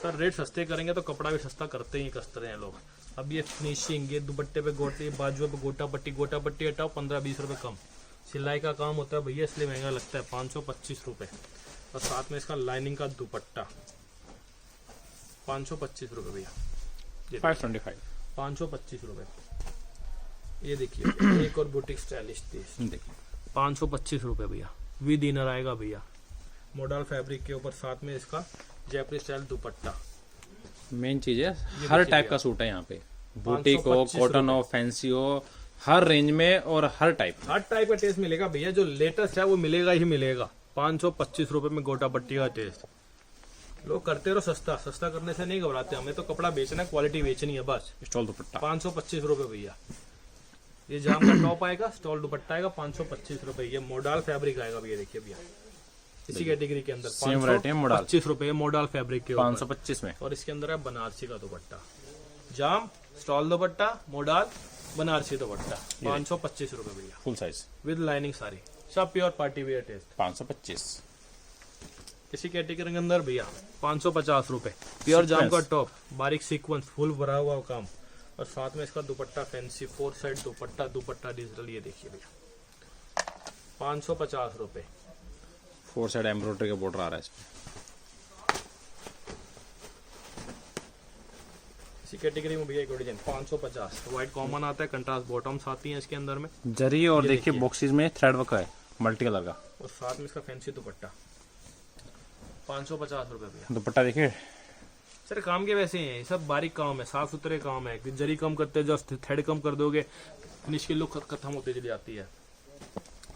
सर रेट सस्ते करेंगे तो कपड़ा भी सस्ता करते ही कसते हैं लोग। अब ये फिनिशिंग, ये दुपट्टे पे गोटे, बाजुओं पे गोटा पट्टी हटाओ 15-20 रुपए कम, सिलाई का काम होता है भैया, इसलिए महंगा लगता है। 525 रुपए और साथ में इसका लाइनिंग का दुपट्टा 525 रुपए भैया। 525। 525 रुपए। ये देखिए एक और बुटीक स्टाइलिश पीस, देखिए 525 रुपए भैया, विद इनर आएगा भैया, मॉडल फैब्रिक के ऊपर, साथ में इसका जयपुरी स्टाइल दुपट्टा। मेन चीज है, ये हर देखिए टाइप भैया। का सूट है यहाँ पे, बुटीक हो, 525 कॉटन हो, फैंसी हो, हर रेंज में और हर टाइप। हर टाइप का टेस्ट मिलेगा भैया, जो लेटेस्ट है वो मिलेगा ही मिलेगा। 525 रुपए में गोटा पट्टी का टेस्ट। लोग करते रहो सस्ता, सस्ता करने से नहीं घबराते, हमें तो कपड़ा बेचना है, क्वालिटी बेचनी है बस। स्टॉल दुपट्टा 525 रुपए भैया। ये जाम का टॉप आएगा, स्टॉल दुपट्टा आएगा 525 रुपए। ये मॉडल फैब्रिक आएगा भैया, देखिए भैया इसी कैटेगरी के अंदर सेम वैरायटी है मॉडल। 25 रुपए मॉडल फैब्रिक के ऊपर, 525 में। और इसके अंदर है बनारसी का दुपट्टा, जाम स्टॉल दुपट्टा, मॉडल बनारसी दुपट्टा 525 रुपए भैया, फुल साइज विद लाइनिंग सारी, सब प्योर पार्टी वेयर टेस्ट। 525। इसी कैटेगरी के अंदर भैया 550 रुपए, प्योर जाम का Sequence। टॉप, बारीक सीक्वेंस, फुल भरा हुआ काम, और साथ में इसका दुपट्टा फैंसी 4 साइड दुपट्टा डिजिटल। ये देखिए भैया 550 रुपए। 4 साइड एम्ब्रॉयडरी का बॉर्डर आ रहा है इसमें। इसी कैटेगरी में भैया एक और डिजाइन 550, व्हाइट कॉमन आता है, कंट्रास्ट बॉटम्स आती हैं इसके अंदर में, जरी और ये देखिए देखिए। बॉक्सेस में थ्रेड वर्क है मल्टी कलर का। और साथ में इसका फैंसी दुपट्टा 550 रुपए भैया। दुपट्टा देखिए सर काम के वैसे ही हैं, सब बारीक काम है, साफ सुथरे काम है। जरी कम करते जस्ट थ्रेड कम कर दोगे, फिनिश की लुक खत्म होती चली जाती है।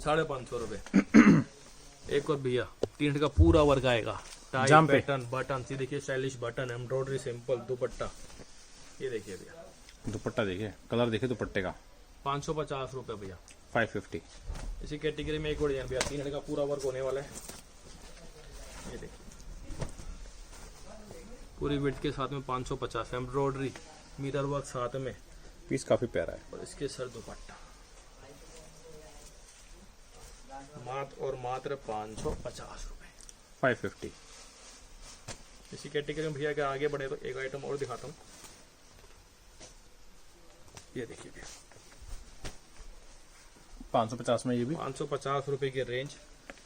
550 रुपए। एक और भैया 3 का पूरा वर्क आएगा, टाई जाम पे। पैटर्न बटन, ये देखिए स्टाइलिश बटन, एम्ब्रॉयडरी सिंपल दुपट्टा। ये देखिए भैया दुपट्टा देखिए, कलर देखिए दुपट्टे का। 550 रुपए भैया। 550। इसी कैटेगरी में एक और डिजाइन भैया 3 का पूरा वर्क होने वाला है। ये देखिए पूरी विड्थ के साथ में 550, एम्ब्रॉयडरी मिरर वर्क साथ में, पीस काफी प्यारा है। और इसके सर दुपट्टा मात्र और मात्र 550 रुपए। 550। इसी कैटेगरी में भैया के आगे बढ़े तो एक आइटम और दिखाता हूँ। ये देखिए भैया 550 में ये भी 550 रुपए की रेंज,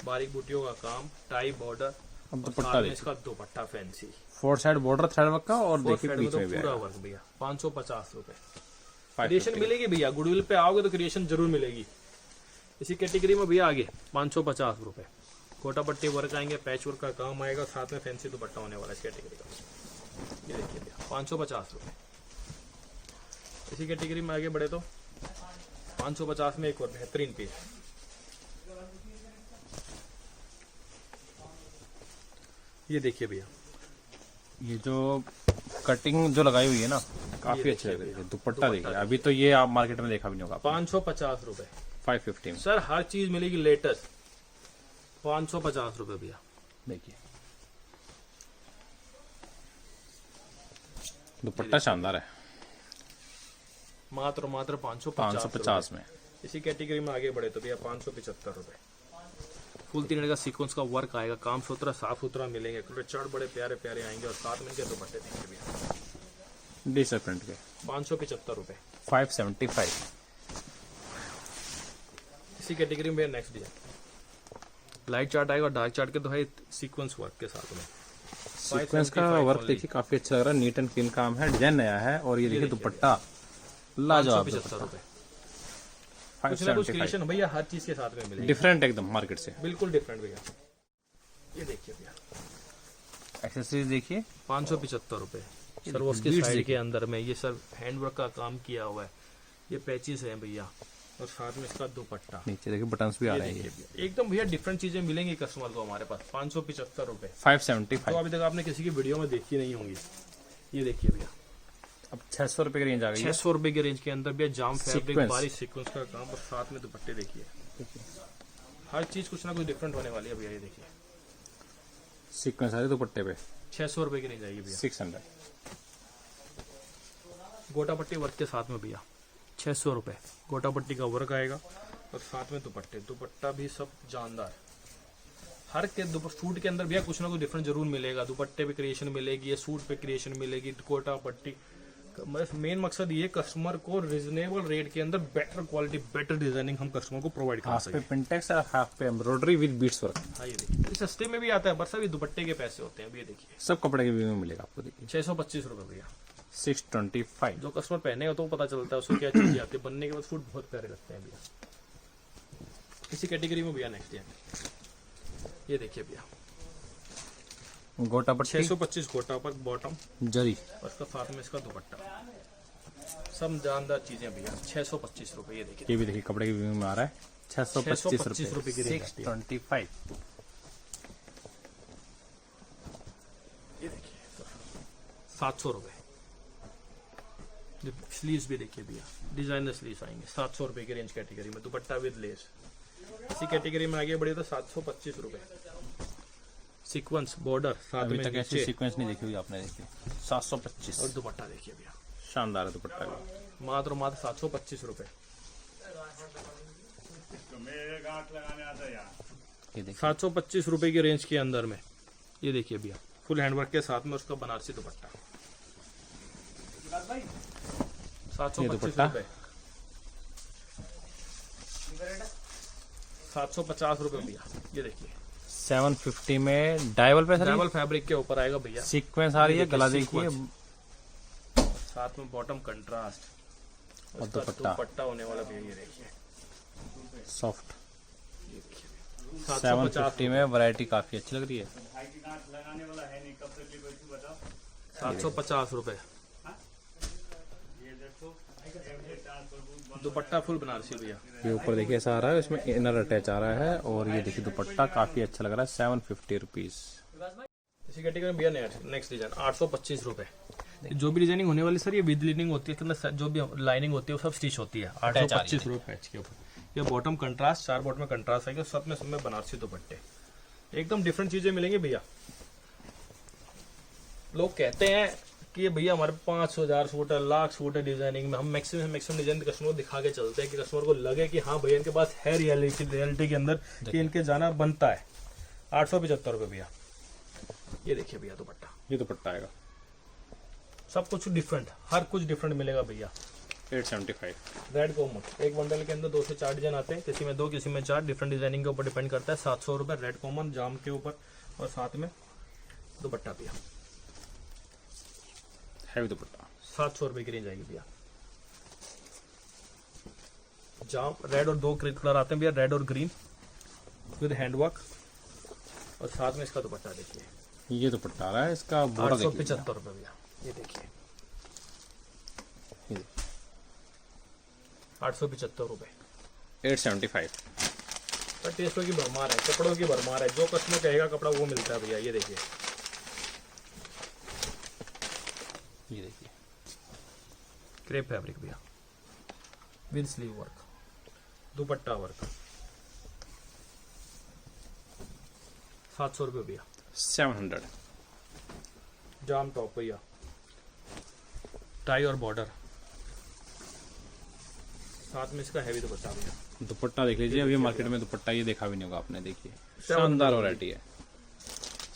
बारीक बूटियों का काम, टाई बॉर्डर, अब और दुपट्टा साथ में देखिए, इसका दुपट्टा fancy, 4 side border thread work का, और और देखिए साइड में बीच तो में भी पूरा आएगा। वर्क भैया। 550 रुपए 550 क्रिएशन मिलेगी भैया, गुडविल पे आओगे तो क्रिएशन जरूर मिलेगी। इसी कैटेगरी में भैया आगे 550 रुपए, कोटा पट्टी वर्क आएंगे, पैच वर्क का काम आएगा, साथ में फैंसी दुपट्टा होने वाला है इस कैटेगरी का। ये देखिए भैया 550 रुपए। इसी कैटेगरी में आगे बढ़े तो 550 में एक और बेहतरीन पीस, ये देखिए भैया ये जो कटिंग जो लगाई हुई है ना, काफी अच्छी लग रही है। दुपट्टा देखिए, अभी तो ये आप मार्केट में देखा भी नहीं होगा। 550 रुपए 550 में सर, हर चीज मिलेगी लेटेस्ट। 550 रुपए भैया। देखिए, दुपट्टा शानदार है। मात्र 550 550 में इसी कैटेगरी में आगे बढ़े तो भैया 575 रुपए। फुल 3 का सीक्वेंस का वर्क आएगा, काम सुथरा साफ सुथरा मिलेंगे, चढ़ बड़े प्यारे प्यारे आएंगे, और साथ में इनके दुपट्टे देंगे भैया। डिजिटल प्रिंट के 575 रुपए। 575। इसी कैटेगरी में भैया नेक्स्ट डिजाइन, लाइट चार्ट आएगा, डार्क चार्ट के तो है सीक्वेंस वर्क के साथ में। सीक्वेंस का 575 वर्क only। देखिए, काफी अच्छा लग रहा है, नीट एंड क्लीन काम है, डिजाइन नया है, और ये देखिए दुपट्टा लाजवाब। 575 रुपए। कुछ ना कुछ 575 क्रिएशन भैया हर चीज के साथ में मिलेगी, डिफरेंट एकदम मार्केट से। बिल्कुल डिफरेंट भैया। ये देखिए भैया एक्सेसरीज देखिए 575 रुपए। ये सर देखिए, उसके beads साइड देखिए। के अंदर में ये सर हैंडवर्क का काम किया हुआ है, ये पैचेस हैं भैया, और साथ में इसका दुपट्टा। नीचे देखिए बटन्स भी आ ये रहे हैं। देखिए भैया, एकदम भैया डिफरेंट चीजें मिलेंगी कस्टमर को हमारे पास। 575 रुपए, 575। तो अभी तक आपने किसी की वीडियो में देखी नहीं होंगी। ये देखिए भैया अब 600 रुपए की रेंज आ गई है। 600 रुपए की रेंज के अंदर भैया जाम फैब्रिक, Sequence। बारीक सीक्वेंस का काम, और साथ में दुपट्टे देखिए। हर चीज कुछ ना कुछ डिफरेंट होने वाली है भैया। ये देखिए सीक्वेंस आ रही है दुपट्टे पे 600 रुपए की रेंज आएगी भैया। 600। गोटा पट्टी वर्क के साथ में भैया 600 रुपए, गोटा पट्टी का वर्क आएगा, और साथ में दुपट्टे, दुपट्टा भी सब जानदार। हर के सूट के अंदर भैया कुछ ना कुछ डिफरेंट जरूर मिलेगा, दुपट्टे पे क्रिएशन मिलेगी, ये सूट पे क्रिएशन मिलेगी, गोटा पट्टी। मेन मकसद ये कस्टमर को रिजनेबल रेट के अंदर बेटर क्वालिटी, बेटर डिजाइनिंग हम कस्टमर को प्रोवाइड कर हाफ पे सकें। पिंटेक्स और हाफ पे एम्ब्रॉयडरी विद बीट्स वर्क, हाँ ये देखिए, ये सस्ते में भी आता है, बस अभी दुपट्टे के पैसे होते हैं। अभी ये देखिए सब कपड़े के व्यू में मिलेगा आपको। देखिए 625 रुपए भैया। 625। जो कस्टमर पहनेगा तो पता चलता है उसको क्या चीज आती है, बनने के बाद सूट बहुत प्यारे लगते हैं भैया। इसी कैटेगरी में भैया नेक्स्ट है, ये देखिए भैया गोटा पट्टी 625 गोटा पर बॉटम, जरी, और उसका साथ में इसका दुपट्टा, सब जानदार चीजें भैया। 625 रुपए। ये देखिए ये भी देखिए कपड़े के व्यू में आ रहा है। 625 625 रुपए की रेंज आती है। 625। ये देखिए 700 रुपए। स्लीव्स भी देखिए भैया, डिजाइनर स्लीव्स आएंगे 700 रुपए की रेंज कैटेगरी में, दुपट्टा विद लेस। इसी कैटेगरी में आगे बढ़े तो 725 रुपए, सीक्वेंस बॉर्डर, साथ अभी में तक ऐसी नीचे, सीक्वेंस नहीं देखी हुई आपने। देखिए 725, और दुपट्टा देखिए भैया शानदार है दुपट्टा भी। मात्र 725 रुपए। ये देखिए 725 रुपए की रेंज के अंदर में, ये देखिए भैया फुल हैंडवर्क के साथ में उसका बनारसी दुपट्टा। 725 दुपट्टा। रुपए, 750 रुपए भैया। ये देखिए 750 में डायवल पे डबल फैब्रिक के ऊपर आएगा भैया, सीक्वेंस आ रही है, गला देखिए, साथ में बॉटम कंट्रास्ट, और उसका दुपट्टा दुपट्टा होने वाला भैया। ये देखिए सॉफ्ट। ये देखिए 750 में वैरायटी काफी अच्छी लग रही है। 750 रुपए, दुपट्टा फुल बनारसी भैया। ये ऊपर देखिए ऐसा आ रहा है, इसमें इनर अटैच आ रहा है, और ये देखिए दुपट्टा काफी अच्छा लग रहा है। 750 रुपीज। इसी कैटेगरी में भैया नेक्स्ट डिजाइन 825 रुपए। जो भी डिजाइनिंग होने वाली सर, ये विद लाइनिंग होती है, तो जो भी लाइनिंग होती है वो सब स्टिच होती है। 825 रुपए पैच के ऊपर। ये बॉटम कंट्रास्ट, 4 बॉटम में कंट्रास्ट आएगा, सब में बनारसी दुपट्टे, एकदम डिफरेंट चीजें मिलेंगी भैया। लोग कहते हैं कि भैया हमारे 500,000 सूट है, लाख सूट है डिजाइनिंग में, हम मैक्सिमम डिजाइन कस्टमर को दिखा के चलते हैं कि कस्टमर को लगे कि हाँ भैया इनके पास है रियलिटी के अंदर कि इनके जाना बनता है। 875 रुपये भैया। ये देखिए भैया दुपट्टा, ये दुपट्टा आएगा सब कुछ डिफरेंट, हर कुछ डिफरेंट मिलेगा भैया। 875। रेड कॉमन, एक बंडल के अंदर 2 से 4 डिजाइन आते हैं, किसी में 2 किसी में 4, डिफरेंट डिजाइनिंग के ऊपर डिपेंड करता है। 700 रुपये रेड कॉमन जाम के ऊपर, और साथ में दुपट्टा भैया हैवी दुपट्टा 700 रुपये की रेंज आएगी भैया। जाम रेड और 2 कलर आते हैं भैया, रेड और ग्रीन विद हैंडवर्क, और साथ में इसका दुपट्टा देखिए। ये दुपट्टा आ रहा है, इसका बॉर्डर देखिए 875 रुपये भैया। ये देखिए 875 रुपये। 875। पर टेस्टों की भरमार है, कपड़ों की भरमार है, जो कस्टमर कहेगा कपड़ा वो मिलता है भैया। ये देखिए, ये देखिए क्रेप फैब्रिक भैया with sleeve work, dupatta work, 700 रुपये भैया। 700। जाम टॉप भैया, टाई और बॉर्डर, साथ में इसका हैवी दुपट्टा भैया। दुपट्टा देख लीजिए, अभी मार्केट में दुपट्टा ये देखा भी नहीं होगा आपने। देखिए शानदार वैरायटी है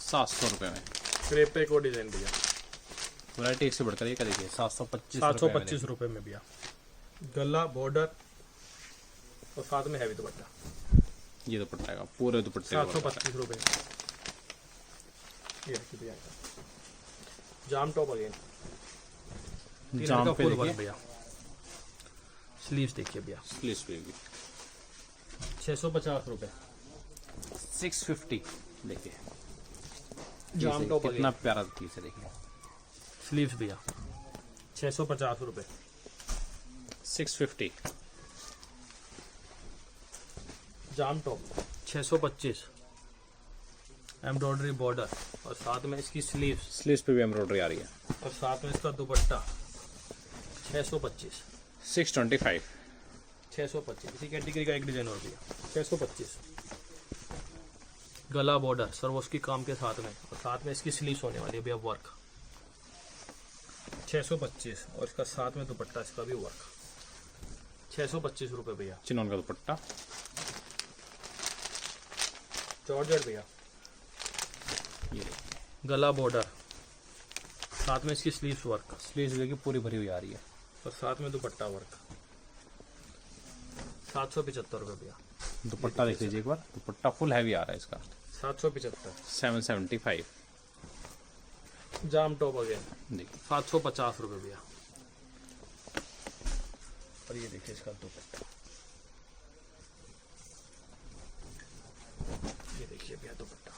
700 रुपए में। क्रेप पे एक और डिजाइन भैया, वैरायटी इससे बढ़कर ये क्या देखिए 725 725 रुपये में भैया। गला, बॉर्डर और साथ में हैवी दुपट्टा, ये दुपट्टा आएगा पूरे दुपट्टे 725 रुपये। ये देखिए भैया, जाम टॉप अगेन, जाम पे फुल देखिए वर्क भैया। स्लीव्स देखिए भैया, स्लीव्स पे भी 650 रुपये। 650। देखिए जाम टॉप कितना अगेन, प्यारा पीस है। देखिए स्लीव्स भैया 650 रुपये। 650। जाम टॉप 625, एम्ब्रॉयडरी बॉर्डर, और साथ में इसकी स्लीव्स पे भी एम्ब्रॉयडरी आ रही है। और साथ में इसका दुपट्टा 625। 625। 625 इसी कैटेगरी का एक डिजाइन और भैया, 625। गला, बॉर्डर, सरवोस्की काम के साथ में, और साथ में इसकी स्लीव्स होने वाली है भैया वर्क, 625, और इसका साथ में दुपट्टा इसका भी वर्क, 625 रुपये भैया। चिनॉन का दुपट्टा, जॉर्जेट भैया, ये देखिए गला, बॉर्डर, साथ में इसकी स्लीव्स वर्क, स्लीव्स देखिए पूरी भरी हुई आ रही है। और साथ में दुपट्टा वर्क, 775 रुपये भैया। दुपट्टा देख लीजिए एक बार, दुपट्टा फुल हैवी आ रहा है इसका। 775। 775। जाम टॉप अगेन, देखिए 750 रुपये भैया। और ये देखिए इसका दुपट्टा, ये देखिए भैया दुपट्टा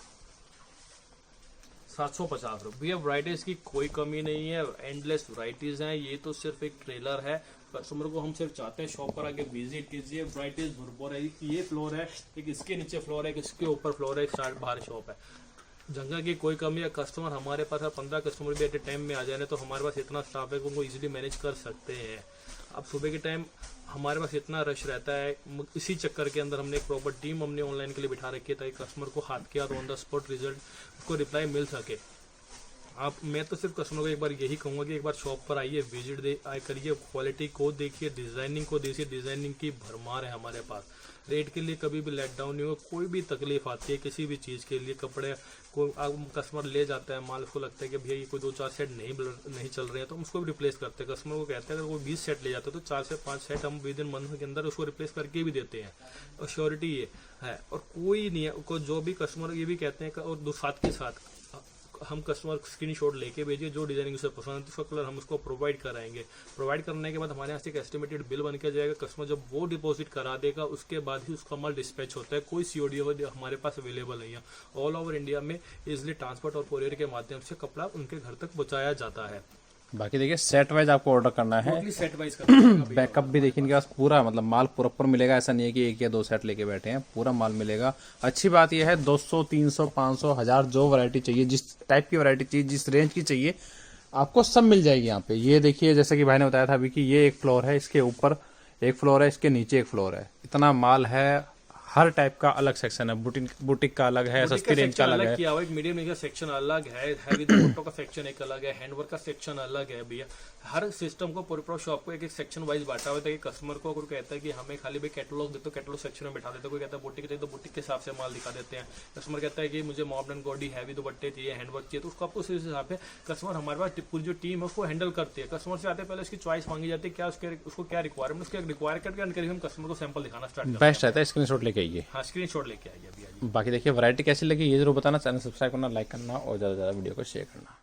750 रुपये भैया। वराइटीज की कोई कमी नहीं है, एंडलेस वराइटीज हैं। ये तो सिर्फ एक ट्रेलर है, कस्टमर को हम सिर्फ चाहते हैं शॉप पर आके विजिट कीजिए। वराइटीज भरपूर है, ये फ्लोर है, एक इसके नीचे फ्लोर है, एक इसके ऊपर फ्लोर है, एक साइड बाहर शॉप है। जगह की कोई कमी है, कस्टमर हमारे पास है, 15 कस्टमर भी एट ए टाइम में आ जाए तो हमारे पास इतना स्टाफ है कि उनको इजीली मैनेज कर सकते हैं। अब सुबह के टाइम हमारे पास इतना रश रहता है, इसी चक्कर के अंदर हमने एक प्रॉपर टीम हमने ऑनलाइन के लिए बिठा रखी है ताकि कस्टमर को हाथ के हाथ ऑन द स्पॉट रिजल्ट को रिप्लाई मिल सके। मैं तो सिर्फ कस्टमर को एक बार यही कहूँगा कि एक बार शॉप पर आइए, विजिट करिए, क्वालिटी को देखिए, डिज़ाइनिंग को देखिए। डिज़ाइनिंग की भरमार है हमारे पास। रेट के लिए कभी भी लेट डाउन नहीं हो, कोई भी तकलीफ आती है किसी भी चीज़ के लिए, कपड़े को कस्टमर ले जाता है माल, उसको लगता है कि भैया ये कोई 2-4 सेट नहीं चल रहे हैं तो हम उसको भी रिप्लेस करते हैं। कस्टमर को कहते हैं अगर वो 20 सेट ले जाते हैं तो 4 से 5 सेट हम विद इन मंथ के अंदर उसको रिप्लेस करके भी देते हैं। और श्योरिटी ये है, और कोई नहीं है को जो भी कस्टमर ये भी कहते हैं, और साथ के साथ हम कस्टमर स्क्रीनशॉट लेके भेजिए, जो डिजाइनिंग उसे पसंद है उसका कलर हम उसको प्रोवाइड कराएंगे। प्रोवाइड करने के बाद हमारे यहाँ से एक एस्टिमेटेड बिल बन के जाएगा। कस्टमर जब वो डिपॉजिट करा देगा उसके बाद ही उसका माल डिस्पैच होता है। कोई सीओडी हमारे पास अवेलेबल नहीं है। ऑल ओवर इंडिया में इजिली ट्रांसपोर्ट और कोरियर के माध्यम से कपड़ा उनके घर तक पहुंचाया जाता है। बाकी देखिए सेट वाइज आपको ऑर्डर करना है, सेट वाइज करना बैकअप भी देखिए इनके पास पूरा, मतलब माल प्रॉपर मिलेगा। ऐसा नहीं है कि 1 या 2 सेट लेके बैठे हैं, पूरा माल मिलेगा। अच्छी बात यह है 200, 300, 500, 1000 जो वैरायटी चाहिए, जिस टाइप की वैरायटी चाहिए, जिस रेंज की चाहिए, आपको सब मिल जाएगी यहाँ पे। ये देखिए जैसे कि भाई ने बताया था अभी कि ये एक फ्लोर है, इसके ऊपर एक फ्लोर है, इसके नीचे एक फ्लोर है। इतना माल है, हर टाइप का अलग सेक्शन है, बुटीक का अलग है, सस्ती रेंज का अलग है। किया हुआ एक मीडियम रेंज का सेक्शन अलग है, हैवी दुपट्टों का सेक्शन एक अलग है, हैंडवर्क का सेक्शन अलग है भैया। हर सिस्टम को पूरे शॉप को एक एक सेक्शन वाइज बांटा हुआ है कि कस्टमर को अगर कहता है कि हमें खाली भाई कैटलॉग दे तो कैटलॉग सेक्शन में बैठा देते हैं, कोई कहता है बुटीक चाहिए तो बुटीक के हिसाब से माल दिखा देते हैं। कस्टमर कहता है कि मुझे मॉडर्न गॉडी हैवी दुपट्टे चाहिए, हैंडवर्क चाहिए, तो उसको आपको उस हिसाब से कस्टमर हमारे पास पूरी जो टीम है उसको हैंडल करती है। कस्टमर से आते पहले उसकी चॉइस मांगी जाती है, क्या उसको क्या रिक्वायरमेंट, उसके रिक्वायर करके हम कस्टमर को सैंपल दिखाना स्टार्ट करते हैं। बेस्ट रहता है, स्क्रीनशॉट लेके आइए। हाँ, स्क्रीनशॉट लेके आइए भैया जी। बाकी देखिए वैरायटी कैसी लगी ये जरूर बताना, चैनल सब्सक्राइब करना, लाइक करना और ज़्यादा से ज़्यादा वीडियो को शेयर करना।